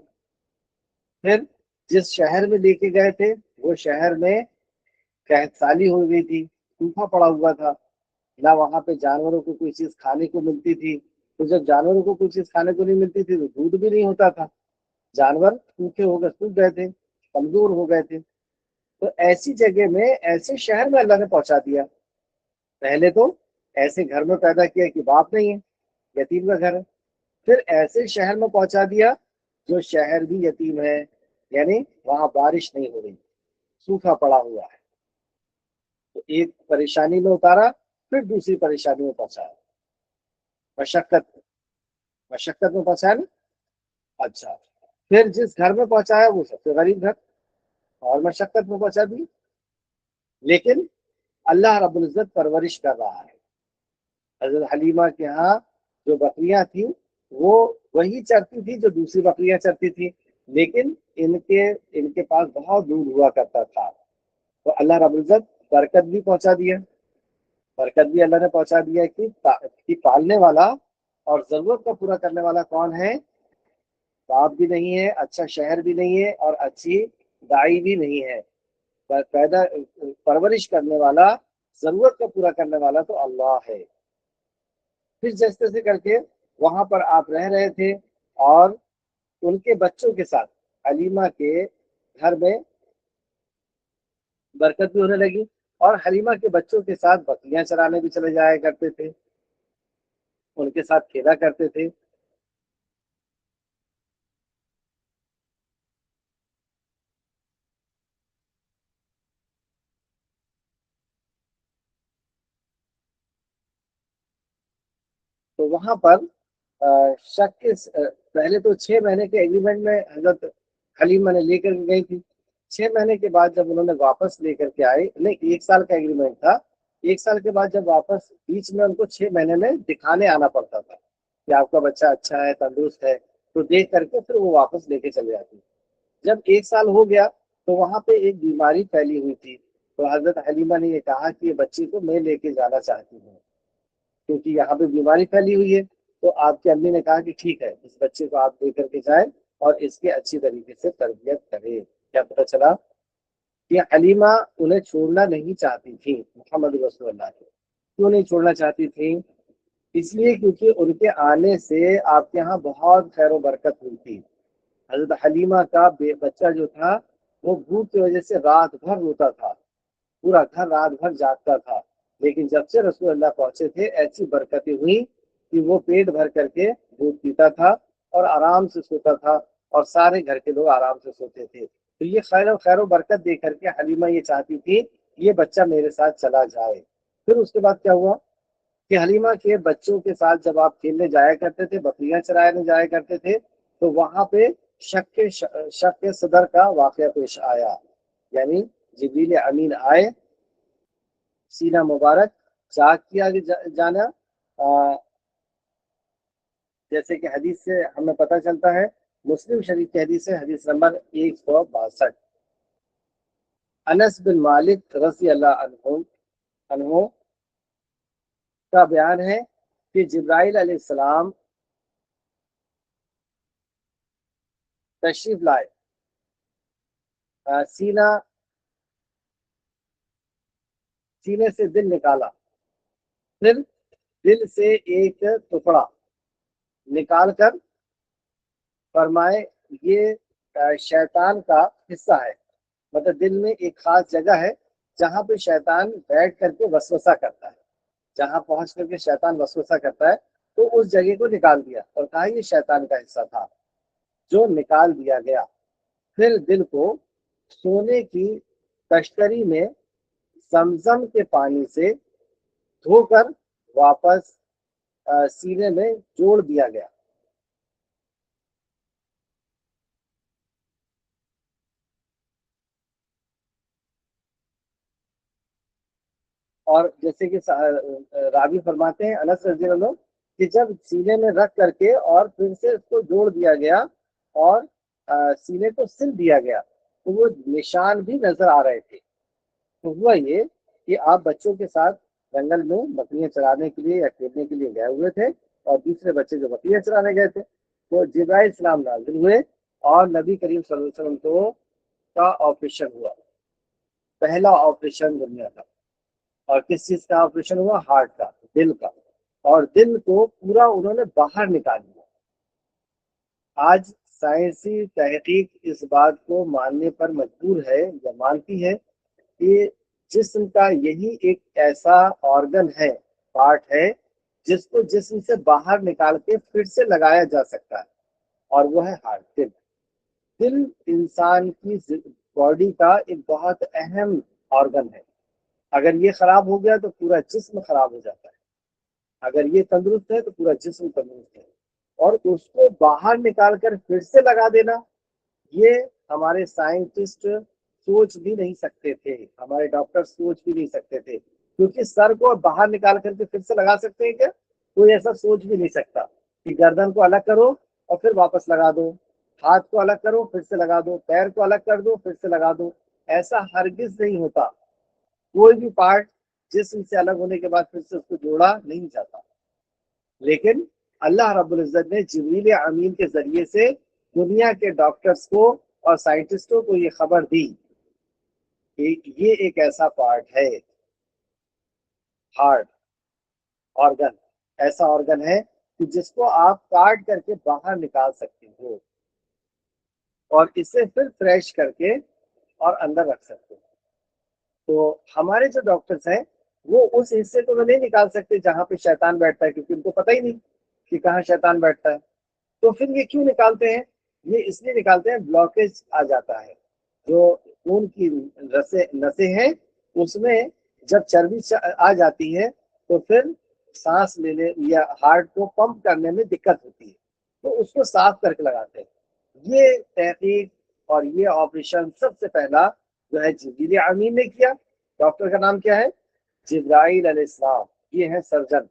پھر جس شہر میں لے کے گئے تھے وہ شہر میں قحط سالی ہو گئی تھی، سوکھا پڑا ہوا تھا، نہ وہاں پہ جانوروں کو کوئی چیز کھانے کو ملتی تھی۔ تو جب جانوروں کو کوئی چیز کھانے کو نہیں ملتی تھی تو دودھ بھی نہیں ہوتا تھا، جانور سوکھے ہو گئے، سوکھ گئے تھے، کمزور ہو گئے تھے۔ تو ایسی جگہ میں، ایسے شہر میں اللہ نے پہنچا دیا۔ پہلے تو ایسے گھر میں پیدا کیا کہ باپ نہیں ہے، یتیم کا گھر ہے، پھر ایسے شہر میں پہنچا دیا جو شہر بھی یتیم ہے، یعنی وہاں بارش نہیں ہو رہی، سوکھا پڑا ہوا ہے۔ تو ایک پریشانی میں اتارا، پھر دوسری پریشانی میں پہنچایا، مشقت میں پہنچایا نا۔ اچھا، پھر جس گھر میں پہنچایا وہ سب سے غریب گھر، اور مشقت میں پہنچا دی، لیکن اللہ رب العزت پرورش کر رہا ہے۔ حضرت حلیمہ کے ہاں جو بکریاں تھیں وہ وہی چرتی تھی جو دوسری بکریاں چرتی تھی، لیکن ان کے پاس بہت دور ہوا کرتا تھا۔ تو اللہ رب العزت برکت بھی پہنچا دیا، برکت بھی اللہ نے پہنچا دیا کہ پالنے والا اور ضرورت کا پورا کرنے والا کون ہے؟ باپ بھی نہیں ہے، اچھا شہر بھی نہیں ہے، اور اچھی دائی بھی نہیں ہے، پیدا پرورش کرنے والا، ضرورت کا پورا کرنے والا تو اللہ ہے۔ پھر جیسے تیسے کر کے وہاں پر آپ رہ رہے تھے، اور ان کے بچوں کے ساتھ حلیمہ کے گھر میں برکت بھی ہونے لگی، اور حلیمہ کے بچوں کے ساتھ بکریاں چرانے بھی چلے جایا کرتے تھے، ان کے ساتھ کھیلا کرتے تھے۔ تو وہاں پر شک کے پہلے تو 6 مہینے کے ایگریمنٹ میں حضرت حلیمہ نے لے کر گئی تھی۔ 6 مہینے کے بعد جب انہوں نے واپس لے کر کے آئے، نہیں 1 سال کا ایگریمنٹ تھا، 1 سال کے بعد جب واپس، بیچ میں ان کو 6 مہینے میں دکھانے آنا پڑتا تھا کہ آپ کا بچہ اچھا ہے، تندرست ہے، تو دیکھ کر کے پھر وہ واپس لے کے چلے جاتی۔ جب 1 سال ہو گیا تو وہاں پہ ایک بیماری پھیلی ہوئی تھی، تو حضرت حلیمہ نے یہ کہا کہ یہ بچی کو میں لے کے جانا چاہتی ہوں کیونکہ یہاں پہ بیماری پھیلی ہوئی ہے۔ تو آپ کی امی نے کہا کہ ٹھیک ہے، اس بچے کو آپ لے کر کے جائیں اور اس کے اچھی طریقے سے تربیت کریں۔ کیا پتہ چلا کہ حلیمہ انہیں چھوڑنا نہیں چاہتی تھی محمد رسول اللہ کو۔ کیوں نہیں چھوڑنا چاہتی تھی؟ اس لیے کیونکہ ان کے آنے سے آپ کے یہاں بہت خیر و برکت ہوئی تھی۔ حضرت حلیمہ کا بچہ جو تھا وہ بھوک کی وجہ سے رات بھر روتا تھا، پورا گھر رات بھر جاگتا تھا، لیکن جب سے رسول اللہ پہنچے تھے ایسی برکتیں ہوئی کہ وہ پیٹ بھر کر کے دودھ پیتا تھا اور آرام سے سوتا تھا، اور سارے گھر کے لوگ آرام سے سوتے تھے۔ تو یہ خیر و برکت دے کر کے حلیمہ یہ چاہتی تھی یہ بچہ میرے ساتھ چلا جائے۔ پھر اس کے بعد کیا ہوا کہ حلیمہ کے بچوں کے ساتھ جب آپ کھیلنے جایا کرتے تھے، بکریاں چرانے جایا کرتے تھے، تو وہاں پہ شک کے صدر کا واقعہ پیش آیا، یعنی جبریل امین آئے، سینہ مبارک چاک کیا جانا، جیسے کہ حدیث سے ہمیں پتہ چلتا ہے، مسلم شریف کی حدیث ہے، حدیث نمبر 162۔ انس بن مالک رضی اللہ عنہ کا بیان ہے کہ جبرائیل علیہ السلام تشریف لائے، سینے سے دل نکالا، پھر دل سے ایک ٹکڑا نکال کر فرمائے یہ شیطان کا حصہ ہے، مطلب دل میں ایک خاص جگہ ہے جہاں پہ شیطان بیٹھ کر کے وسوسہ کرتا ہے، جہاں پہنچ کر کے شیطان وسوسہ کرتا ہے، تو اس جگہ کو نکال دیا اور کہا یہ شیطان کا حصہ تھا جو نکال دیا گیا۔ پھر دل کو سونے کی تشتری میں زمزم کے پانی سے دھو کر واپس سینے میں جوڑ دیا گیا۔ اور جیسے کہ راوی فرماتے ہیں انس رضی اللہ عنہ کہ جب سینے میں رکھ کر کے اور پھر سے اس کو جوڑ دیا گیا اور سینے کو سل دیا گیا تو وہ نشان بھی نظر آ رہے تھے۔ تو ہوا یہ کہ آپ بچوں کے ساتھ جنگل میں بکریاں چرانے کے لیے یا کھیلنے کے لیے گئے ہوئے تھے، اور دوسرے بچے جو بکریاں چرانے گئے تھے، تو جبرائیل السلام نازل ہوئے اور نبی کریم صلی اللہ علیہ وسلم کو کا آپریشن ہوا، پہلا آپریشن دنیا کا۔ اور کس چیز کا آپریشن ہوا؟ ہارٹ کا، دل کا، اور دل کو پورا انہوں نے باہر نکال دیا۔ آج سائنسی تحقیق اس بات کو ماننے پر مجبور ہے یا مانتی ہے کہ جسم کا یہی ایک ایسا آرگن ہے، پارٹ ہے، جس کو جسم سے باہر نکال کے پھر سے لگایا جا سکتا ہے، اور وہ ہے ہارٹ، دل۔ دل انسان کی باڈی کا ایک بہت اہم آرگن ہے، اگر یہ خراب ہو گیا تو پورا جسم خراب ہو جاتا ہے، اگر یہ تندرست ہے تو پورا جسم تندرست ہے، اور اس کو باہر نکال کر پھر سے لگا دینا، یہ ہمارے سائنٹسٹ سوچ بھی نہیں سکتے تھے، ہمارے ڈاکٹر سوچ بھی نہیں سکتے تھے، کیونکہ سر کو باہر نکال کر کے پھر سے لگا سکتے ہیں کیا؟ کوئی ایسا سوچ بھی نہیں سکتا کہ گردن کو الگ کرو اور پھر واپس لگا دو، ہاتھ کو الگ کرو پھر سے لگا دو، پیر کو الگ کر دو پھر سے لگا دو، ایسا ہرگز نہیں ہوتا۔ کوئی بھی پارٹ جسم سے الگ ہونے کے بعد پھر سے اس کو جوڑا نہیں جاتا، لیکن اللہ رب العزت نے جبریل امین کے ذریعے سے دنیا کے ڈاکٹرز کو اور سائنٹسٹوں کو یہ خبر دی کہ یہ ایک ایسا پارٹ ہے، ہارٹ آرگن، ایسا آرگن ہے کہ جس کو آپ کاٹ کر کے باہر نکال سکتے ہو اور اسے پھر فریش کر کے اور اندر رکھ سکتے ہو۔ تو ہمارے جو ڈاکٹرز ہیں وہ اس حصے کو نہیں نکال سکتے جہاں پہ شیطان بیٹھتا ہے، کیونکہ ان کو پتہ ہی نہیں کہ کہاں شیطان بیٹھتا ہے۔ تو پھر یہ کیوں نکالتے ہیں؟ یہ اس لیے نکالتے ہیں، بلاکیج آ جاتا ہے، جو خون کی نسیں ہیں اس میں جب چربی آ جاتی ہے تو پھر سانس لینے یا ہارٹ کو پمپ کرنے میں دقت ہوتی ہے، تو اس کو صاف کر کے لگاتے ہیں۔ یہ تحقیق اور یہ آپریشن سب سے پہلا جو ہے جبریل امین نے کیا۔ ڈاکٹر کا نام کیا ہے؟ جبرائیل علیہ السلام۔ یہ ہے سرجن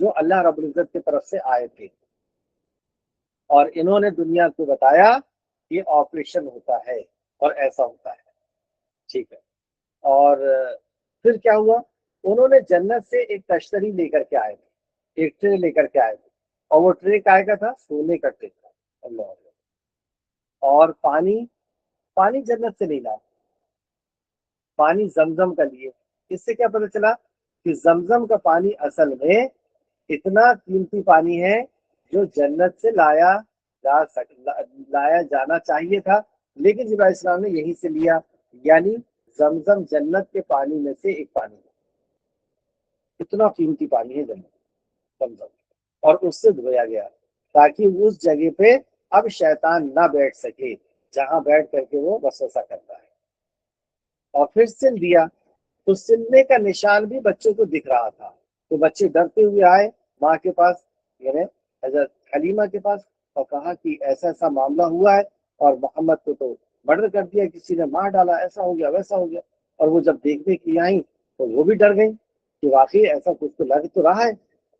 جو اللہ رب العزت کی طرف سے آئے تھے، اور انہوں نے دنیا کو بتایا یہ آپریشن ہوتا ہے اور ایسا ہوتا ہے، ٹھیک ہے۔ اور پھر کیا ہوا؟ انہوں نے جنت سے ایک تشتری لے کر کے آئے تھے، ایک ٹرے لے کر کے آئے تھے، اور وہ ٹرے کائے کا تھا؟ سونے کا ٹرے تھا۔ اللہ اللہ۔ اور پانی جنت سے نہیں لایا، پانی زمزم کا لیے۔ اس سے کیا پتہ چلا کہ زمزم کا پانی اصل میں اتنا قیمتی پانی ہے جو جنت سے لایا جانا چاہیے تھا، لیکن جبرائیل علیہ السلام نے یہیں سے لیا، یعنی زمزم جنت کے پانی میں سے ایک پانی ہے، اتنا قیمتی پانی ہے جنت زمزم، اور اس سے دھویا گیا تاکہ اس جگہ پہ اب شیطان نہ بیٹھ سکے جہاں بیٹھ کر کے وہ وسوسہ کرتا ہے۔ اور پھر سل دیا، تو سلنے کا نشان بھی بچوں کو دکھ رہا تھا، تو بچے ڈرتے ہوئے آئے ماں کے پاس، یعنی حضرت حلیمہ کے پاس، اور کہا کہ ایسا ایسا معاملہ ہوا ہے اور محمد کو تو مرڈر کر دیا، کسی نے مار ڈالا، ایسا ہو گیا ویسا ہو گیا۔ اور وہ جب دیکھنے کی آئیں تو وہ بھی ڈر گئیں کہ واقعی ایسا کچھ تو لگ تو رہا ہے۔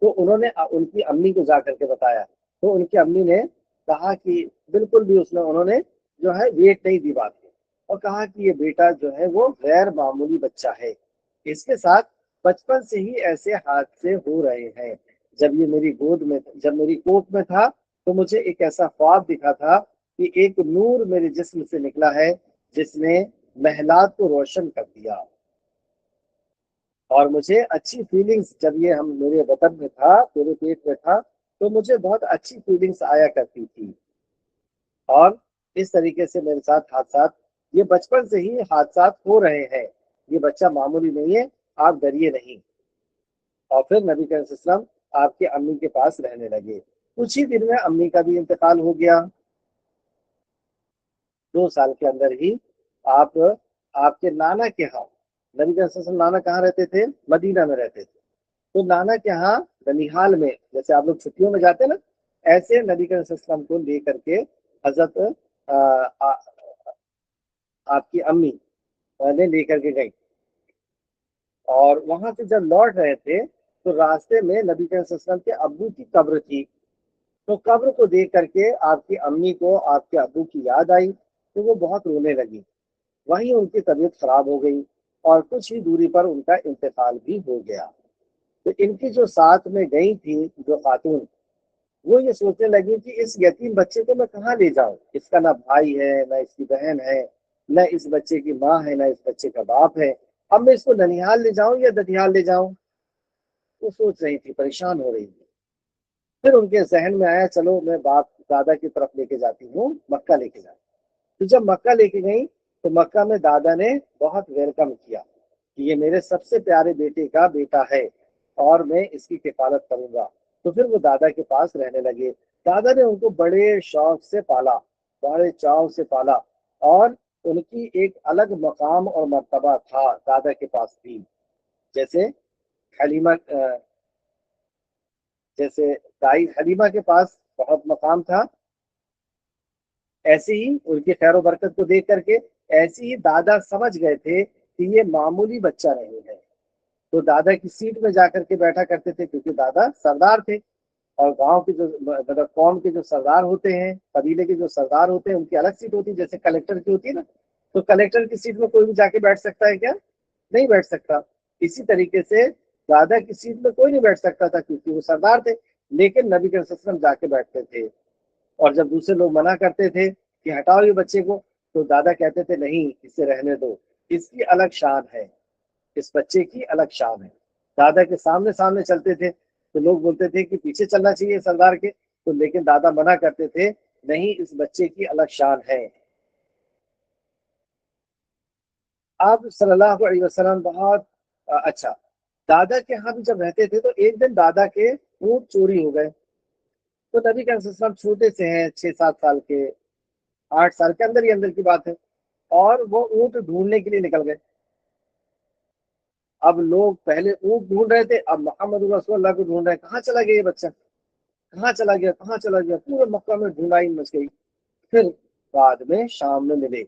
تو انہوں نے ان کی امی کو جا کر کے بتایا، تو ان کی امی نے کہا کہ بالکل بھی انہوں نے جو ہے ویٹ نہیں دی بات کی، اور کہا کہ یہ بیٹا جو ہے وہ غیر معمولی بچہ ہے، اس کے ساتھ بچپن سے ہی ایسے حادثے ہو رہے ہیں۔ جب یہ میری کوکھ میں تھا تو مجھے ایک ایسا خواب دکھا تھا کہ ایک نور میرے جسم سے نکلا ہے جس نے محلات کو روشن کر دیا، اور مجھے اچھی فیلنگز، جب یہ میرے وطن میں تھا، میرے پیٹ میں تھا، تو مجھے بہت اچھی فیلنگز آیا کرتی تھی۔ اور اس طریقے سے میرے ساتھ حادثات، یہ بچپن سے ہی حادثات ہو رہے ہیں، یہ بچہ معمولی نہیں ہے، آپ ڈریے نہیں۔ اور پھر نبی کریم صلی اللہ علیہ وسلم آپ کے امی کے پاس رہنے لگے۔ کچھ ہی دن میں امی کا بھی انتقال ہو گیا، 2 سال کے اندر ہی آپ کے نانا کے ہاں، نبی کریم صلی اللہ علیہ وسلم نانا کہاں رہتے تھے؟ مدینہ میں رہتے تھے، تو نانا کے ہاں ننیحال میں، جیسے آپ لوگ چھٹیوں میں جاتے ہیں نا، ایسے نبی کریم صلی اللہ علیہ وسلم کو لے کر کے حضرت آپ کی امی نے لے کر کے گئی، اور وہاں سے جب لوٹ رہے تھے تو راستے میں نبی کریم صلی اللہ علیہ وسلم کے ابو کی قبر تھی، تو قبر کو دیکھ کر کے آپ کی امی کو آپ کے ابو کی یاد آئی، تو وہ بہت رونے لگی، وہیں ان کی طبیعت خراب ہو گئی، اور کچھ ہی دوری پر ان کا انتقال بھی ہو گیا۔ تو ان کی جو ساتھ میں گئی تھی جو خاتون، وہ یہ سوچنے لگی کہ اس یتیم بچے کو میں کہاں لے جاؤں، اس کا نہ بھائی ہے، نہ اس کی بہن ہے، نہ اس بچے کی ماں ہے، نہ اس بچے کا باپ ہے، اب میں اس کو ننیحال لے جاؤں یا ددیال لے جاؤں؟ وہ سوچ رہی تھی، پریشان ہو رہی تھی۔ پھر ان کے ذہن میں آیا چلو میں باپ دادا کی طرف لے کے جاتی ہوں، مکہ لے کے جاتی ہوں۔ تو جب مکہ لے کے گئی تو مکہ میں دادا نے بہت ویلکم کیا کہ یہ میرے سب سے پیارے بیٹے کا بیٹا ہے اور میں اس کی کفالت کروں گا۔ تو پھر وہ دادا کے پاس رہنے لگے، دادا نے ان کو بڑے شوق سے پالا، بڑے چاؤ سے پالا، اور ان کی ایک الگ مقام اور مرتبہ تھا دادا کے پاس بھی، جیسے دائی حلیمہ کے پاس بہت مقام تھا، ایسے ہی ان کی خیر و برکت کو دیکھ کر کے ایسے ہی دادا سمجھ گئے تھے کہ یہ معمولی بچہ نہیں ہے، تو دادا کی سیٹ میں جا کر کے بیٹھا کرتے تھے، کیونکہ دادا سردار تھے، اور گاؤں کے جو مطلب قوم کے جو سردار ہوتے ہیں، قبیلے کے جو سردار ہوتے ہیں، ان کی الگ سیٹ ہوتی ہے، جیسے کلیکٹر کی ہوتی ہے نا، تو کلیکٹر کی سیٹ میں کوئی بھی جا کے بیٹھ سکتا ہے کیا؟ نہیں بیٹھ سکتا۔ اسی طریقے سے دادا کی سیٹ میں کوئی نہیں بیٹھ سکتا تھا کیونکہ وہ سردار تھے، لیکن نبی کریم صلی اللہ علیہ وسلم جا کے بیٹھتے تھے، اور جب دوسرے لوگ منع کرتے تھے کہ ہٹاؤ یہ بچے کو، تو دادا کہتے تھے نہیں، اسے رہنے دو، اس کی الگ شان ہے، اس بچے کی الگ شان ہے۔ دادا کے سامنے سامنے چلتے تھے تو لوگ بولتے تھے کہ پیچھے چلنا چاہیے سردار کے، تو لیکن دادا منع کرتے تھے، نہیں، اس بچے کی الگ شان ہے۔ آپ صلی اللہ علیہ وسلم بہت اچھا، دادا کے ہاں بھی جب رہتے تھے تو ایک دن دادا کے اونٹ چوری ہو گئے، تو نبی کا وسلم چھوٹے سے ہیں، 6-7 سال کے، 8 سال کے اندر ہی اندر کی بات ہے، اور وہ اونٹ ڈھونڈنے کے لیے نکل گئے۔ اب لوگ پہلے اونٹ ڈھونڈ رہے تھے، اب محمد رسول اللہ کو ڈھونڈ رہے ہیں، کہاں چلا گیا یہ بچہ، کہاں چلا گیا، کہاں چلا گیا، پورے مکہ میں ڈھونڈائی مچ گئی۔ پھر بعد میں شام میں ملے،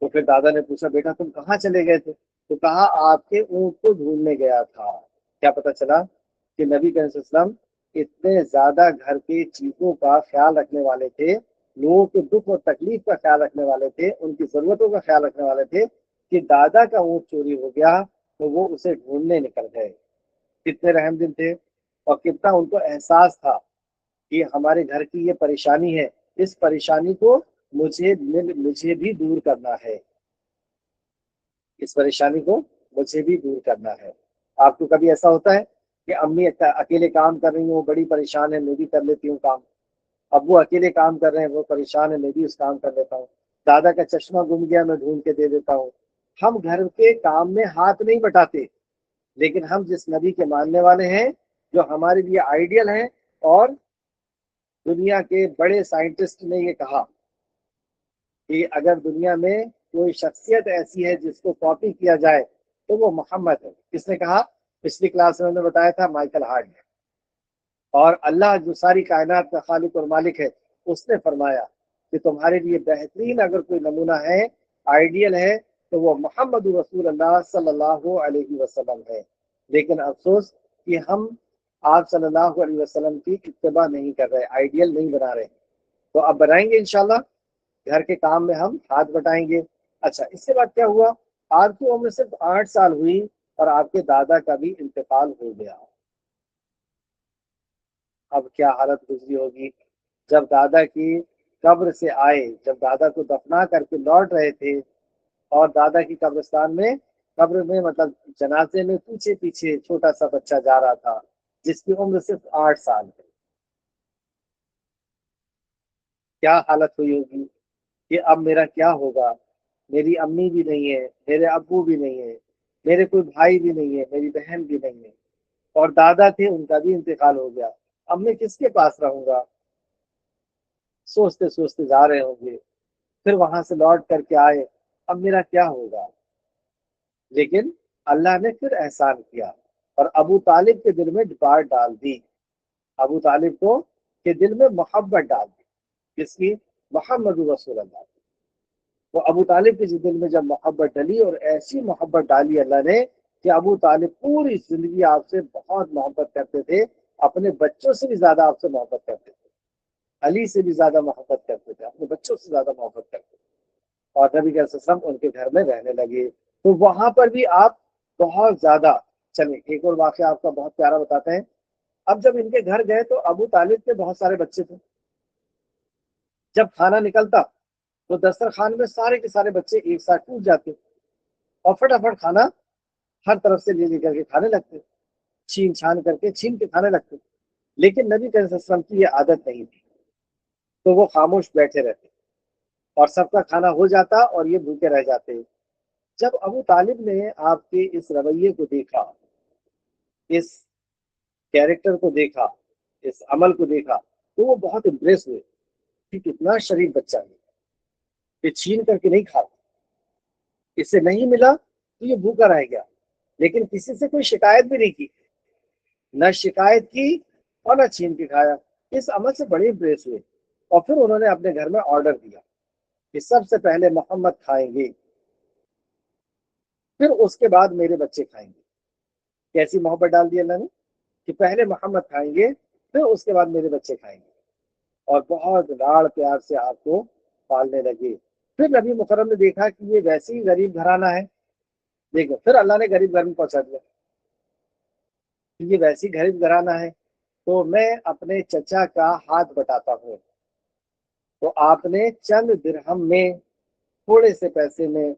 تو پھر دادا نے پوچھا، بیٹا تم کہاں چلے گئے تھے؟ تو کہا آپ کے اونٹ کو ڈھونڈنے گیا تھا۔ کیا پتا چلا کہ نبی کریم صلی اللہ علیہ وسلم اتنے زیادہ گھر کی چیزوں کا خیال رکھنے والے تھے، لوگوں کے دکھ اور تکلیف کا خیال رکھنے والے تھے، ان کی ضرورتوں کا خیال رکھنے والے تھے، کہ دادا کا اونٹ چوری ہو گیا تو وہ اسے ڈھونڈنے نکل گئے۔ کتنے رحم دل تھے، اور کتنا ان کو احساس تھا کہ ہمارے گھر کی یہ پریشانی ہے، اس پریشانی کو مجھے بھی دور کرنا ہے، اس پریشانی کو مجھے بھی دور کرنا ہے۔ آپ کو کبھی ایسا ہوتا ہے کہ امی اکیلے کام کر رہی ہوں، وہ بڑی پریشان ہے، میں بھی کر لیتی ہوں کام، ابو اکیلے کام کر رہے ہیں، وہ پریشان ہے، میں بھی اس کام کر لیتا ہوں، دادا کا چشمہ گم گیا، میں ڈھونڈ کے دے دیتا ہوں۔ ہم گھر کے کام میں ہاتھ نہیں بٹاتے، لیکن ہم جس نبی کے ماننے والے ہیں، جو ہمارے لیے آئیڈیل ہیں، اور دنیا کے بڑے سائنٹسٹ نے یہ کہا کہ اگر دنیا میں کوئی شخصیت ایسی ہے جس کو کاپی کیا جائے تو وہ محمد ہے۔ کس نے کہا؟ پچھلی کلاس میں نے بتایا تھا، مائیکل ہارٹ نے۔ اور اللہ جو ساری کائنات کا خالق اور مالک ہے، اس نے فرمایا کہ تمہارے لیے بہترین اگر کوئی نمونہ ہے، آئیڈیل ہے، تو وہ محمد رسول اللہ صلی اللہ علیہ وسلم ہے۔ لیکن افسوس کہ ہم آپ صلی اللہ علیہ وسلم کی اتباع نہیں کر رہے، آئیڈیل نہیں بنا رہے۔ تو اب بنائیں گے انشاءاللہ، گھر کے کام میں ہم ہاتھ بٹائیں گے۔ اچھا، اس کے بعد کیا ہوا؟ آپ کی عمر صرف 8 سال ہوئی اور آپ کے دادا کا بھی انتقال ہو گیا۔ اب کیا حالت گزری ہوگی جب دادا کی قبر سے آئے، جب دادا کو دفنا کر کے لوٹ رہے تھے، اور دادا کی قبرستان میں، قبر میں مطلب جنازے میں پیچھے پیچھے چھوٹا سا بچہ جا رہا تھا جس کی عمر صرف 8 سال ہے۔ کیا حالت ہوئی ہوگی کہ اب میرا کیا ہوگا؟ میری امی بھی نہیں ہے، میرے ابو بھی نہیں ہے، میرے کوئی بھائی بھی نہیں ہے، میری بہن بھی نہیں ہے، اور دادا تھے، ان کا بھی انتقال ہو گیا، اب میں کس کے پاس رہوں گا؟ سوچتے سوچتے جا رہے ہوں گے، پھر وہاں سے لوٹ کر کے آئے، اب میرا کیا ہوگا؟ لیکن اللہ نے پھر احسان کیا اور ابو طالب کے دل میں بات ڈال دی، ابو طالب کو کے دل میں محبت ڈال دی، جس کی محمد رسول اللہ۔ تو ابو طالب کے دل میں جب محبت ڈلی، اور ایسی محبت ڈالی اللہ نے کہ ابو طالب پوری زندگی آپ سے بہت محبت کرتے تھے، اپنے بچوں سے بھی زیادہ آپ سے محبت کرتے تھے، علی سے بھی زیادہ محبت کرتے تھے، اپنے بچوں سے زیادہ محبت کرتے تھے، اور نبی صلی اللہ علیہ وسلم ان کے گھر میں رہنے لگے۔ تو وہاں پر بھی آپ بہت زیادہ، چلیں ایک اور واقعہ آپ کا بہت پیارا بتاتے ہیں۔ اب جب ان کے گھر گئے تو ابو طالب کے بہت سارے بچے تھے، جب کھانا نکلتا تو دسترخوان میں سارے کے سارے بچے ایک ساتھ ٹوٹ جاتے، اور فٹافٹ کھانا ہر طرف سے لے کر کے کھانے لگتے، چھین چھان کر کے چھین کے کھانے لگتے۔ لیکن نبی صلی اللہ علیہ وسلم کی یہ عادت نہیں تھی، تو وہ خاموش بیٹھے رہتے، اور سب کا کھانا ہو جاتا اور یہ بھوکے رہ جاتے۔ جب ابو طالب نے آپ کے اس رویے کو دیکھا، اس کیریکٹر کو دیکھا، اس عمل کو دیکھا، تو وہ بہت امپریس ہوئے کہ کتنا شریف بچہ ہے، یہ چھین کر کے نہیں کھاتا، اس سے نہیں ملا تو یہ بھوکا رہ گیا، لیکن کسی سے کوئی شکایت بھی نہیں کی، نہ شکایت کی اور نہ چھین کے کھایا۔ اس عمل سے بڑے امپریس ہوئے، اور پھر انہوں نے اپنے گھر میں آرڈر دیا کہ سب سے پہلے محمد کھائیں گے، پھر اس کے بعد میرے بچے کھائیں گے۔ کیسی محبت ڈال دی اللہ نے کہ پہلے محمد کھائیں گے، پھر اس کے بعد میرے بچے کھائیں گے، اور بہت لاڑ پیار سے آپ کو پالنے لگے۔ پھر نبی مکرم نے دیکھا کہ یہ ویسے ہی غریب گھرانہ ہے، دیکھو پھر اللہ نے غریب گھر میں پہنچا دیا کہ یہ ویسی غریب گھرانہ ہے، تو میں اپنے چچا کا ہاتھ بٹاتا ہوں۔ تو آپ نے چند درہم میں، تھوڑے سے پیسے میں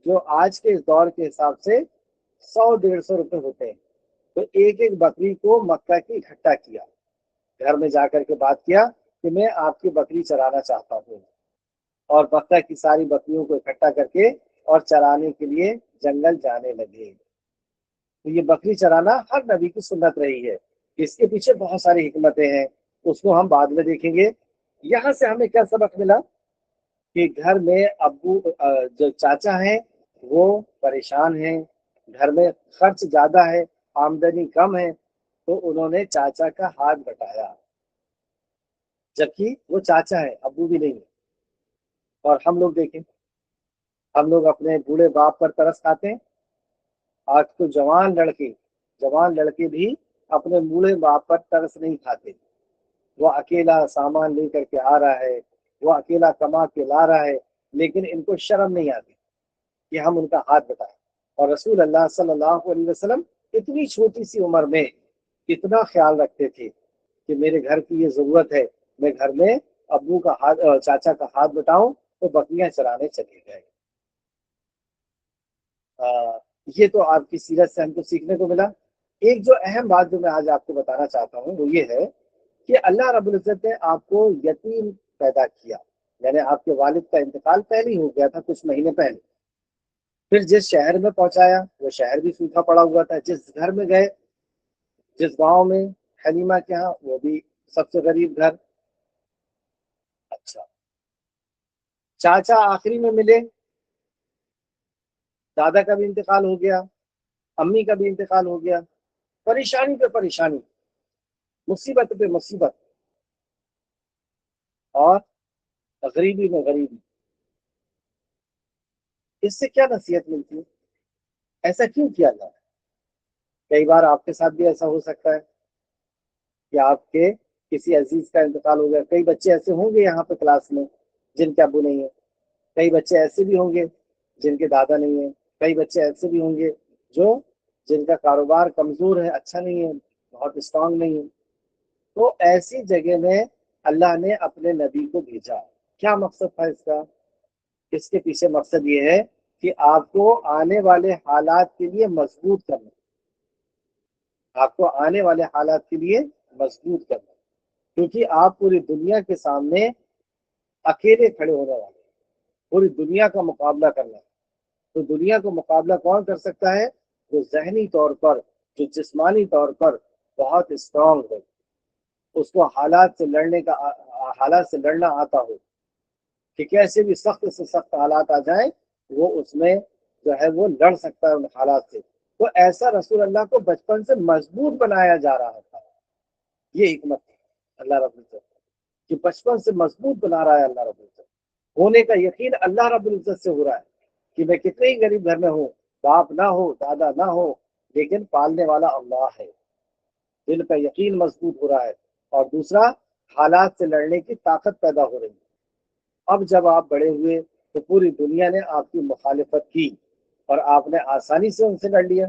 جو آج کے اس دور کے حساب سے 100-150 روپے ہوتے ہیں. تو ایک ایک بکری کو مکہ کی اکٹھا کیا, گھر میں جا کر کے بات کیا کہ میں آپ کی بکری چرانا چاہتا ہوں, اور مکہ کی ساری بکریوں کو اکٹھا کر کے اور چرانے کے لیے جنگل جانے لگے. تو یہ بکری چرانا ہر نبی کی سنت رہی ہے. اس کے پیچھے بہت ساری حکمتیں ہیں, اس کو ہم بعد میں دیکھیں گے. یہاں سے ہمیں کیا سبق ملا کہ گھر میں ابو جو چاچا ہیں وہ پریشان ہیں, گھر میں خرچ زیادہ ہے, آمدنی کم ہے, تو انہوں نے چاچا کا ہاتھ بٹایا, جبکہ وہ چاچا ہے, ابو بھی نہیں ہے. اور ہم لوگ دیکھیں, ہم لوگ اپنے بوڑھے باپ پر ترس کھاتے ہیں. آج تو جوان لڑکے بھی اپنے بوڑھے باپ پر ترس نہیں کھاتے. وہ اکیلا سامان لے کر کے آ رہا ہے, وہ اکیلا کما کے لا رہا ہے, لیکن ان کو شرم نہیں آتی کہ ہم ان کا ہاتھ بٹائیں. اور رسول اللہ صلی اللہ علیہ وسلم اتنی چھوٹی سی عمر میں اتنا خیال رکھتے تھے کہ میرے گھر کی یہ ضرورت ہے, میں گھر میں ابو کا ہاتھ, چاچا کا ہاتھ بٹاؤں, تو بکریاں چرانے چلے گئے. یہ تو آپ کی سیرت سے ہم کو سیکھنے کو ملا. ایک جو اہم بات جو میں آج آپ کو بتانا چاہتا ہوں وہ یہ ہے کہ اللہ رب العزت نے آپ کو یتیم پیدا کیا, یعنی آپ کے والد کا انتقال پہلے ہی ہو گیا تھا, کچھ مہینے پہلے. پھر جس شہر میں پہنچایا وہ شہر بھی سوکھا پڑا ہوا تھا, جس گھر میں گئے, جس گاؤں میں حلیمہ کے ہاں, وہ بھی سب سے غریب گھر. اچھا, چاچا آخری میں ملے, دادا کا بھی انتقال ہو گیا, امی کا بھی انتقال ہو گیا, پریشانی پہ پریشانی, مصیبت پہ مصیبت, اور غریبی میں غریبی. اس سے کیا نصیحت ملتی ہے؟ ایسا کیوں کیا اللہ نے؟ کئی بار آپ کے ساتھ بھی ایسا ہو سکتا ہے کہ آپ کے کسی عزیز کا انتقال ہو گیا. کئی بچے ایسے ہوں گے یہاں پہ کلاس میں جن کے ابو نہیں ہیں, کئی بچے ایسے بھی ہوں گے جن کے دادا نہیں ہیں, کئی بچے ایسے بھی ہوں گے جن کا کاروبار کمزور ہے, اچھا نہیں ہے, بہت اسٹرانگ نہیں ہے. تو ایسی جگہ میں اللہ نے اپنے نبی کو بھیجا. کیا مقصد تھا اس کا؟ اس کے پیچھے مقصد یہ ہے کہ آپ کو آنے والے حالات کے لیے مضبوط کرنا, آپ کو آنے والے حالات کے لیے مضبوط کرنا, کیونکہ آپ پوری دنیا کے سامنے اکیلے کھڑے ہونے والے, پوری دنیا کا مقابلہ کرنا ہے. تو دنیا کو مقابلہ کون کر سکتا ہے؟ جو ذہنی طور پر, جو جسمانی طور پر بہت اسٹرانگ ہو, اس کو حالات سے لڑنا آتا ہو, کہ کیسے بھی سخت سے سخت حالات آ جائیں وہ اس میں جو ہے وہ لڑ سکتا ہے ان حالات سے. تو ایسا رسول اللہ کو بچپن سے مضبوط بنایا جا رہا تھا. یہ حکمت ہے اللہ رب العزت کہ بچپن سے مضبوط بنا رہا ہے اللہ رب العزت. ہونے کا یقین اللہ رب العزت سے ہو رہا ہے کہ میں کتنے ہی غریب گھر میں ہوں, باپ نہ ہو, دادا نہ ہو, لیکن پالنے والا اللہ ہے. دل کا یقین مضبوط ہو رہا ہے. اور دوسرا, حالات سے لڑنے کی طاقت پیدا ہو رہی ہے. اب جب آپ بڑے ہوئے تو پوری دنیا نے آپ کی مخالفت کی اور آپ نے آسانی سے ان سے لڑ لیا,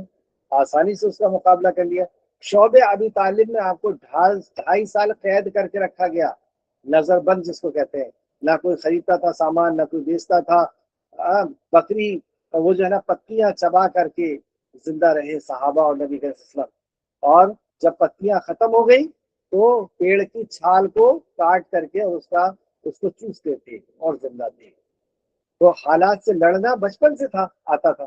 آسانی سے اس کا مقابلہ کر لیا. شعبہ ابی طالب میں آپ کو 2.5 سال قید کر کے رکھا گیا, نظر بند جس کو کہتے ہیں. نہ کوئی خریدتا تھا سامان, نہ کوئی بیچتا تھا. بکری وہ جو ہے نا پتیاں چبا کر کے زندہ رہے صحابہ اور نبی کے وسلم. اور جب پتیاں ختم ہو گئی تو پیڑ کی چھال کو کاٹ کر کے اس کو چوستے تھے اور زندہ تھے. تو حالات سے لڑنا بچپن سے آتا تھا,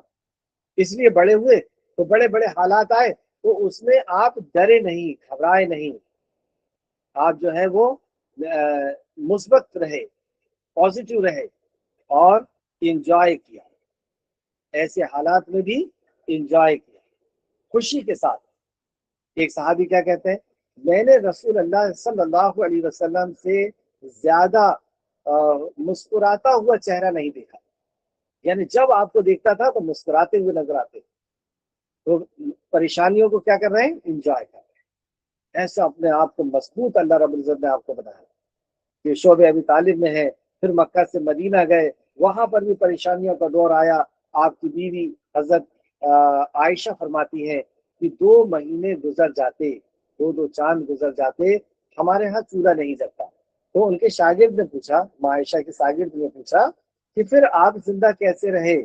اس لیے بڑے ہوئے تو بڑے بڑے حالات آئے تو اس میں آپ ڈرے نہیں, گھبرائے نہیں, آپ جو ہے وہ مثبت رہے, پازیٹیو رہے اور انجوائے کیا. ایسے حالات میں بھی انجوائے کیا خوشی کے ساتھ. ایک صحابی کیا کہتے ہیں, میں نے رسول اللہ صلی اللہ علیہ وسلم سے زیادہ مسکراتا ہوا چہرہ نہیں دیکھا. یعنی جب آپ کو دیکھتا تھا تو مسکراتے ہوئے نظر آتے. تو پریشانیوں کو کیا کر رہے ہیں؟ انجوائے کر رہے ہیں. ایسا اپنے آپ کو مضبوط اللہ رب العزت نے آپ کو بنایا کہ شعبہ ابی طالب میں ہے. پھر مکہ سے مدینہ گئے, وہاں پر بھی پریشانیوں کا دور آیا. آپ کی بیوی حضرت عائشہ فرماتی ہے کہ 2 مہینے گزر جاتے, 2 چاند گزر جاتے, ہمارے ہاں چولہا نہیں جلتا. تو ان کے شاگرد نے پوچھا, ماں عائشہ کے شاگرد نے پوچھا کہ پھر آپ زندہ کیسے رہے؟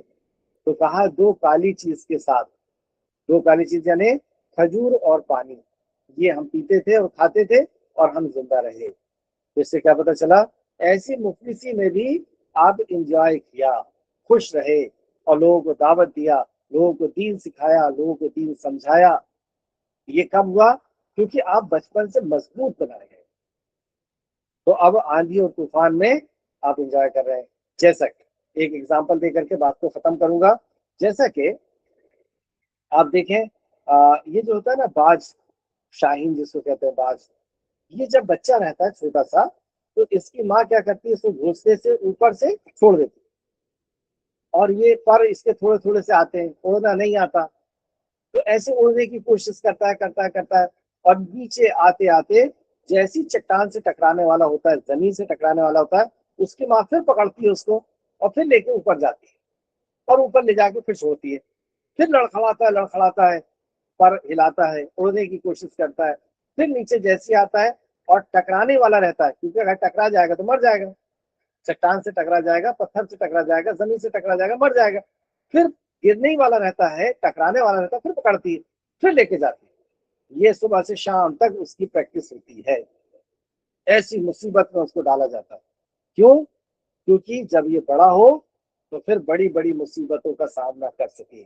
تو کہا دو کالی چیز کے ساتھ، دو کالی چیز یعنی کھجور اور پانی، یہ ہم پیتے تھے اور کھاتے تھے اور ہم زندہ رہے۔ تو اس سے کیا پتہ چلا، ایسی مفلسی میں بھی آپ انجوائے کیا، خوش رہے اور لوگوں کو دعوت دیا، لوگوں کو دین سکھایا، لوگوں کو دین سمجھایا۔ یہ کب ہوا؟ کیونکہ آپ بچپن سے مضبوط بنائے گئے، تو اب آندھی اور طوفان میں آپ انجوائے کر رہے ہیں۔ جیسا کہ ایک ایگزامپل دے کر کے بات کو ختم کروں گا، جیسا کہ آپ دیکھیں یہ جو ہوتا ہے نا باز، شاہین جس کو کہتے ہیں باز، یہ جب بچہ رہتا ہے چھوٹا سا تو اس کی ماں کیا کرتی ہے، اس کو گھونسلے سے اوپر سے چھوڑ دیتی ہے، اور یہ پر اس کے تھوڑے تھوڑے سے آتے ہیں، اڑنا نہیں آتا، تو ایسے اڑنے کی کوشش کرتا ہے اور نیچے آتے آتے جیسی چٹان سے ٹکرانے والا ہوتا ہے، زمین سے ٹکرانے والا ہوتا ہے، اس کی ماں پھر پکڑتی ہے اس کو اور پھر لے کے اوپر جاتی ہے اور اوپر لے جا کے پھر چھوڑتی ہے، پھر لڑکھڑاتا ہے، پر ہلاتا ہے، اڑنے کی کوشش کرتا ہے، پھر نیچے جیسے آتا ہے اور ٹکرانے والا رہتا ہے، کیونکہ اگر ٹکرا جائے گا تو مر جائے گا، چٹان سے ٹکرا جائے گا، پتھر سے ٹکرا جائے گا، زمین سے ٹکرا جائے گا، مر جائے گا، پھر گرنے ہی والا رہتا ہے، ٹکرانے والا رہتا ہے، پھر پکڑتی ہے، پھر لے کے جاتی ہے۔ یہ صبح سے شام تک اس کی پریکٹس ہوتی ہے، ایسی مصیبت میں اس کو ڈالا جاتا ہے۔ کیوں؟ کیونکہ جب یہ بڑا ہو تو پھر بڑی بڑی مصیبتوں کا سامنا کر سکے۔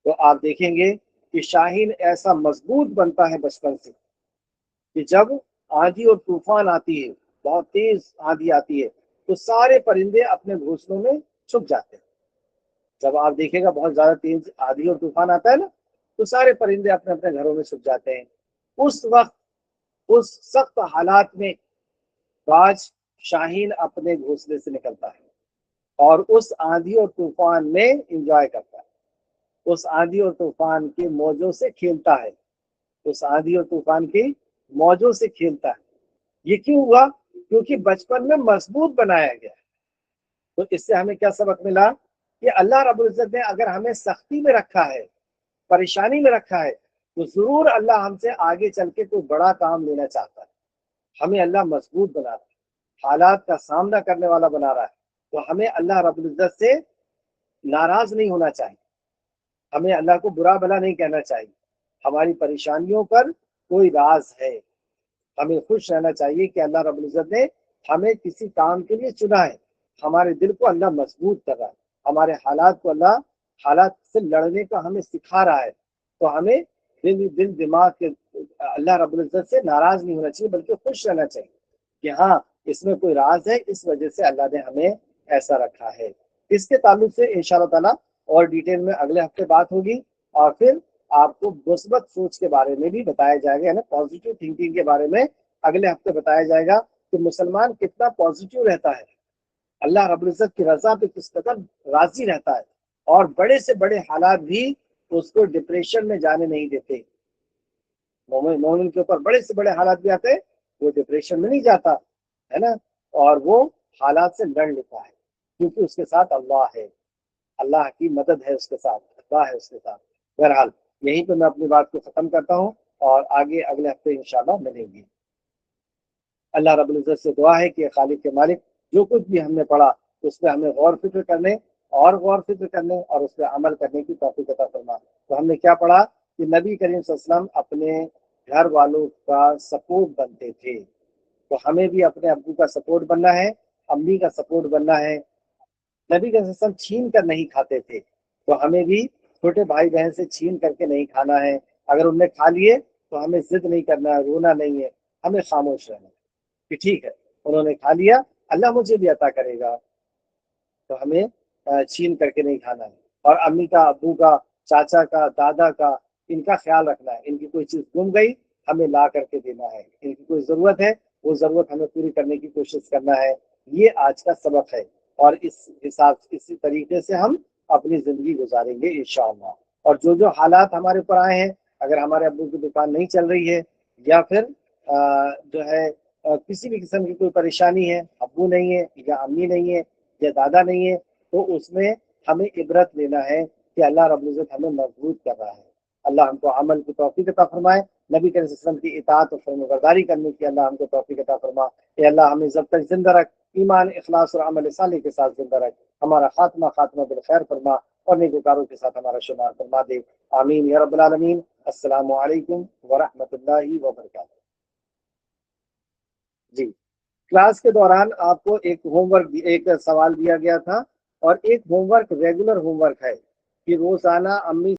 تو آپ دیکھیں گے کہ شاہین ایسا مضبوط بنتا ہے بچپن سے کہ جب آندھی اور طوفان آتی ہے، بہت تیز آندھی آتی ہے، تو سارے پرندے اپنے گھونسلوں میں چھپ جاتے ہیں۔ جب آپ دیکھیں گا بہت زیادہ تیز آندھی اور طوفان آتا ہے نا، تو سارے پرندے اپنے اپنے گھروں میں چھپ جاتے ہیں۔ اس وقت اس سخت حالات میں باز شاہین اپنے گھونسلے سے نکلتا ہے اور اس آندھی اور طوفان میں انجوائے کرتا ہے، اس آندھی اور طوفان کے موجوں سے کھیلتا ہے، اس آندھی اور طوفان کی موجوں سے کھیلتا ہے۔ یہ کیوں ہوا؟ کیونکہ بچپن میں مضبوط بنایا گیا ہے۔ تو اس سے ہمیں کیا سبق ملا کہ اللہ رب العزت نے اگر ہمیں سختی میں رکھا ہے، پریشانی میں رکھا ہے، تو ضرور اللہ ہم سے آگے چل کے کوئی بڑا کام لینا چاہتا ہے۔ ہمیں اللہ مضبوط بنا رہا ہے، حالات کا سامنا کرنے والا بنا رہا ہے، تو ہمیں اللہ رب العزت سے ناراض نہیں ہونا چاہیے، ہمیں اللہ کو برا بھلا نہیں کہنا چاہیے۔ ہماری پریشانیوں پر کوئی راز ہے، ہمیں خوش رہنا چاہیے کہ اللہ رب العزت نے ہمیں کسی کام کے لیے چنا ہے، ہمارے دل کو اللہ مضبوط کر رہا ہے، ہمارے حالات کو اللہ حالات سے لڑنے کا ہمیں سکھا رہا ہے، تو ہمیں دل دماغ کے اللہ رب العزت سے ناراض نہیں ہونا چاہیے، بلکہ خوش رہنا چاہیے کہ ہاں اس میں کوئی راز ہے، اس وجہ سے اللہ نے ہمیں ایسا رکھا ہے۔ اس کے تعلق سے انشاءاللہ تعالیٰ اور ڈیٹیل میں اگلے ہفتے بات ہوگی، اور پھر آپ کو مثبت سوچ کے بارے میں بھی بتایا جائے گا، یعنی پازیٹیو تھنکنگ کے بارے میں اگلے ہفتے بتایا جائے گا کہ مسلمان کتنا پازیٹیو رہتا ہے، اللہ رب العزت کی رضا پہ کس قدر راضی رہتا ہے، اور بڑے سے بڑے حالات بھی اس کو ڈپریشن میں جانے نہیں دیتے۔ مومن کے اوپر بڑے سے بڑے حالات بھی آتے ہیں، وہ ڈپریشن میں نہیں جاتا ہے نا، اور وہ حالات سے لڑ لیتا ہے، کیونکہ اس کے ساتھ اللہ ہے، اللہ کی مدد ہے اس کے ساتھ، اللہ ہے اس کے ساتھ۔ بہرحال یہیں پہ میں اپنی بات کو ختم کرتا ہوں، اور آگے اگلے ہفتے انشاءاللہ ملیں گے۔ اللہ رب العزت سے دعا ہے کہ خالق کے مالک جو کچھ بھی ہم نے پڑھا اس پہ ہمیں غور فکر کرنے اور اس پہ عمل کرنے کی توفیق عطا فرما۔ تو ہم نے کیا پڑھا کہ نبی کریم صلی اللہ علیہ وسلم اپنے گھر والوں کا سپورٹ بنتے تھے، تو ہمیں بھی اپنے ابو کا سپورٹ بننا ہے، امی کا سپورٹ بننا ہے۔ نبی کریم صلی اللہ علیہ وسلم چھین کر نہیں کھاتے تھے، تو ہمیں بھی چھوٹے بھائی بہن سے چھین کر کے نہیں کھانا ہے، اگر انہوں نے کھا لیے تو ہمیں ضد نہیں کرنا ہے، رونا نہیں ہے، ہمیں خاموش رہنا ہے کہ ٹھیک ہے انہوں نے کھا لیا، اللہ مجھے بھی عطا کرے گا، تو ہمیں چھین کر کے نہیں کھانا ہے۔ اور امی کا، ابو کا، چاچا کا، دادا کا، ان کا خیال رکھنا ہے، ان کی کوئی چیز گم گئی ہمیں لا کر کے دینا ہے، ان کی کوئی ضرورت ہے وہ ضرورت ہمیں پوری کرنے کی کوشش کرنا ہے۔ یہ آج کا سبق ہے، اور اسی طریقے سے ہم اپنی زندگی گزاریں گے انشاءاللہ۔ اور جو حالات ہمارے اوپر آئے ہیں، اگر ہمارے ابو کی دکان نہیں چل رہی ہے، یا پھر جو ہے کسی بھی قسم کی کوئی پریشانی ہے، ابو نہیں ہے یا امی نہیں ہے یا دادا نہیں ہے، تو اس میں ہمیں عبرت لینا ہے کہ اللہ رب العزت ہمیں مضبوط کر رہا ہے۔ اللہ ہم کو عمل کی توفیق عطا فرمائے، نبی کریم صلی اللہ علیہ وسلم کی اطاعت اور فرمانبرداری کرنے کی اللہ ہم کو توفیق عطا فرما۔ اے اللہ ہمیں جب تک زندہ رکھ، ایمان اخلاص اور عمل صالح کے ساتھ زندہ رکھ، ہمارا خاتمہ بالخیر فرما اور نیکوکاروں کے ساتھ ہمارا شمار فرما دے، آمین یا رب العالمین۔ السلام علیکم ورحمۃ اللہ وبرکاتہ۔ جی، کلاس کے دوران آپ کو ایک ہوم ورک، ایک سوال دیا گیا تھا، اور ایک home work regular home work ہے کہ روزانہ امی